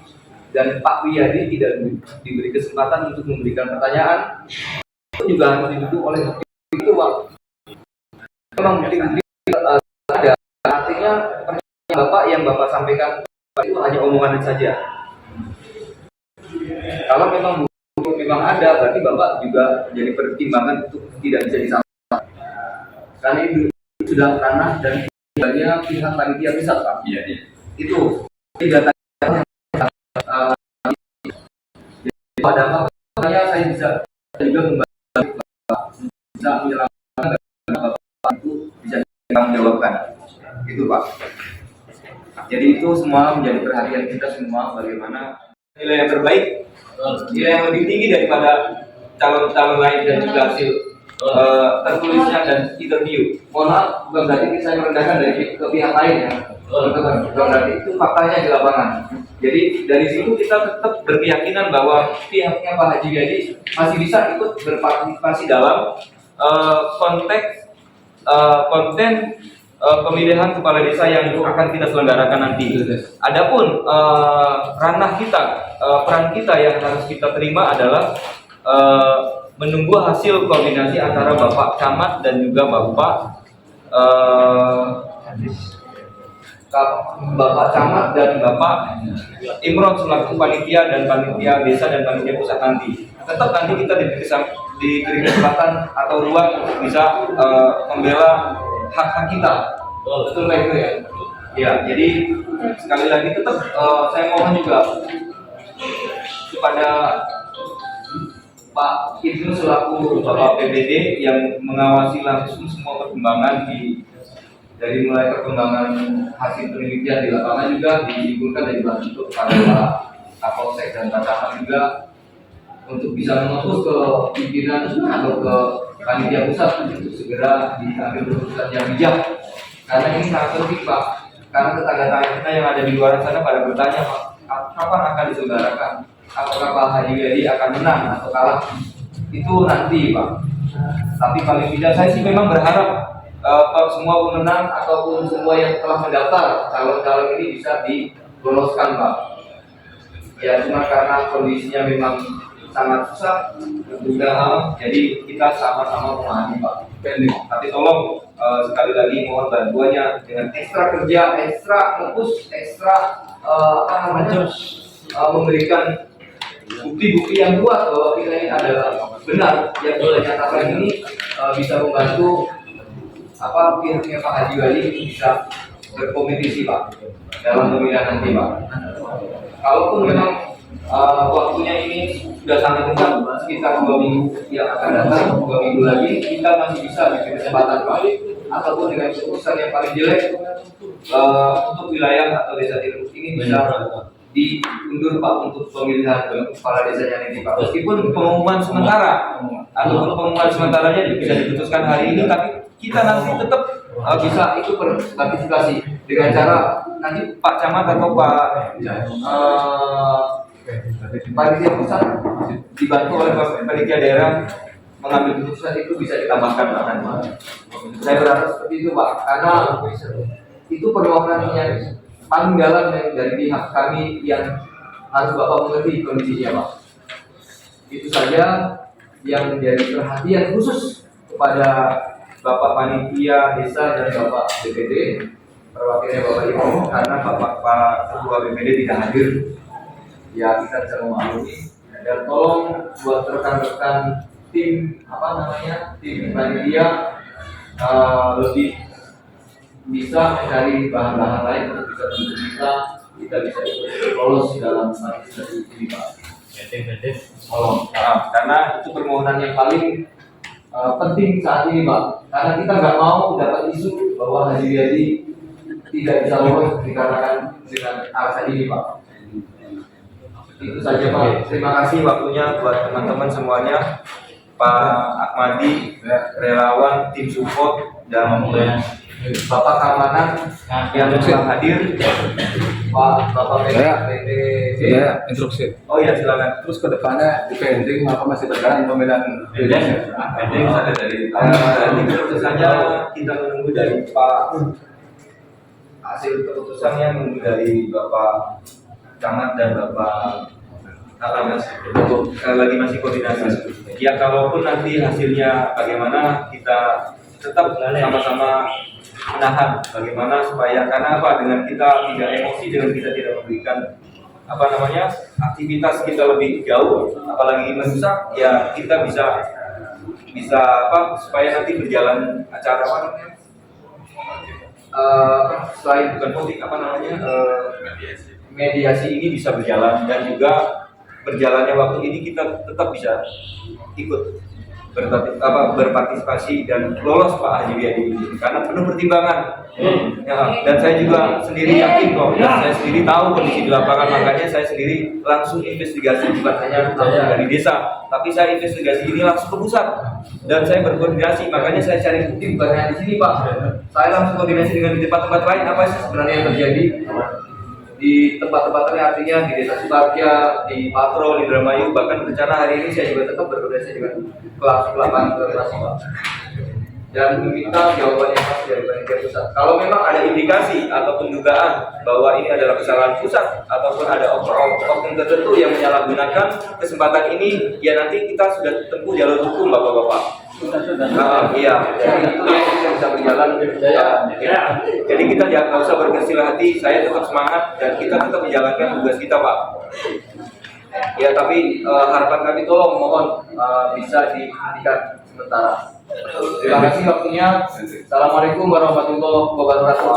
dan Pak Wiyadi tidak diberi kesempatan untuk memberikan pertanyaan, itu juga harus didukung oleh bukti itu Pak. Memang bukti-bukti ada, artinya Bapak yang Bapak sampaikan itu hanya omongan saja. Kalau memang bukti memang ada, berarti Bapak juga jadi pertimbangan untuk tidak bisa disampaikan. Karena itu sudah ranah dan banyak pihak panitia pusat Pak. Iya, iya. Itu data pada makanya saya bisa juga membantu bisa menyelamatkan Bapak itu bisa ditanggungjawabkan. Itu Pak. Jadi itu semua menjadi perhatian kita semua, bagaimana nilai yang terbaik, nilai yang lebih tinggi daripada calon-calon lain dan juga hasil tertulisnya dan interview. Mohon maaf, bukan berarti saya merendahkan dari ke pihak lain ya. Bukan berarti itu faktanya di lapangan. Jadi dari situ kita tetap berkeyakinan bahwa pihaknya Pak Haji Wiyadi masih bisa ikut berpartisipasi dalam konteks konten pemilihan kepala desa yang akan kita selenggarakan nanti. Adapun ranah kita, peran kita yang harus kita terima adalah menunggu hasil koordinasi antara Bapak Camat dan juga Bapak Camat dan Bapak Imron selaku panitia dan panitia desa dan panitia pusat nanti. Tetap nanti kita diberi kesempatan atau ruang untuk bisa membela hak-hak kita. Betul Pak itu ya? Ya, jadi sekali lagi tetap saya mohon juga kepada Pak Ibnu selaku Bapak PBD yang mengawasi langsung semua perkembangan dari mulai perkembangan hasil penelitian di lapangan juga diizinkan dan dibantu kepada Pak Kapolsek dan Pak Camat juga untuk bisa mengutus ke pimpinan atau ke panitia pusat untuk segera diambil keputusan yang bijak. Karena ini sangat penting Pak. Karena tetangga-tetangga kita yang ada di luar sana pada bertanya Pak, kapan akan diselenggarakan? Apakah Pak Haji Wiyadi akan menang atau kalah? Itu nanti Pak. Tapi paling tidak saya sih memang berharap semua pemenang ataupun semua yang telah mendaftar calon-calon ini bisa diloloskan Pak. Ya cuma karena kondisinya memang sangat susah juga, jadi kita sama-sama memahami Pak. Tapi tolong sekali lagi mohon bantuannya dengan ekstra kerja, ekstra fokus, ekstra memberikan bukti-bukti yang kuat bahwa kita ini adalah benar yang kita nyatakan ini bisa membantu pihaknya Pak Haji Wiyadi bisa berkompetisi Pak dalam pemilihan nanti Pak. Kalaupun memang waktunya ini sudah sangat dekat, sekitar 2 minggu yang akan datang, 2 minggu lagi kita masih bisa diberi kesempatan Pak ataupun dengan keputusan yang paling jelek untuk wilayah atau desa Cilebut ini bisa diundur Pak untuk pemilihan kepala desanya nanti Pak. Meskipun pengumuman sementara ataupun pengumuman sementaranya bisa diputuskan hari ini, tapi kita nanti tetap bisa ikut berpartisipasi dengan cara nanti Pak Camat atau Pak panitia pusat dibantu oleh panitia daerah mengambil keputusan itu bisa ditambahkan Pak. Saya berharap seperti itu Pak, karena itu permohonan yang paling dalam dari pihak kami yang harus Bapak mengerti kondisinya Pak. Itu saja yang menjadi perhatian khusus kepada Bapak Panitia Desa dan Bapak BPD, perwakilannya Bapak Ibu, karena Bapak Ketua BPD tidak hadir. Ya kita bisa memaklumi, dan tolong buat rekan-rekan tim tim panitia lebih bisa mencari bahan-bahan lain untuk bisa kita bisa lolos dalam partisipasi ini Pak. Tolong, karena itu permohonan yang paling penting saat ini Pak, karena kita nggak mau dapat isu bahwa Haji Riyadi tidak bisa lolos dikarenakan dengan alasan ini Pak. Itu saja Pak. Terima kasih waktunya buat teman-teman semuanya, Pak Ahmadi, relawan, tim support, dan Bapak keamanan yang telah hadir, Bapak PDD. Ya, instruksi. Oh ya silakan. Terus ke depannya depending apa masih berjalan pemilihan Pending ada dari tentu saja kita menunggu dari Pak, hasil keputusannya menunggu dari Bapak Camat dan Bapak lagi masih koordinasi. Ya kalaupun nanti hasilnya bagaimana, kita tetap sama-sama menahan bagaimana supaya, karena apa, dengan kita tidak emosi, dengan kita tidak memberikan aktivitas kita lebih jauh, apalagi merusak, ya kita bisa supaya nanti berjalan acara selain bukan politik mediasi ini bisa berjalan, dan juga berjalannya waktu ini kita tetap bisa ikut berpartisipasi dan lolos Pak Haji Riyadi ini karena penuh pertimbangan. Ya, dan saya juga sendiri yakin kok, dan saya sendiri tahu kondisi di lapangan, makanya saya sendiri langsung investigasi, bukan hanya dari desa, tapi saya investigasi ini langsung ke pusat dan saya berkoordinasi, makanya saya cari bukti bukan hanya di sini Pak, saya langsung koordinasi dengan di tempat-tempat lain apa sih sebenarnya yang terjadi di tempat-tempat lain, artinya di Desa Subarja, di Patrol, di Indramayu, bahkan rencana hari ini saya juga tetap berkoordinasi dengan lapangan koordinasi Pak, dan meminta jawabannya pasti dari panitia pusat. Kalau memang ada indikasi ataupun dugaan bahwa ini adalah kesalahan pusat ataupun ada oknum tertentu yang menyalahgunakan kesempatan ini, ya nanti kita sudah tempuh jalur hukum Bapak-bapak. Iya, jadi itu yang bisa berjalan. Jadi kita jangan usah berkecil hati. Saya tetap semangat dan kita tetap menjalankan tugas kita Pak. Ya tapi harapan kami tolong mohon bisa dihentikan sementara. Terima kasih waktunya. Assalamualaikum warahmatullahi wabarakatuh.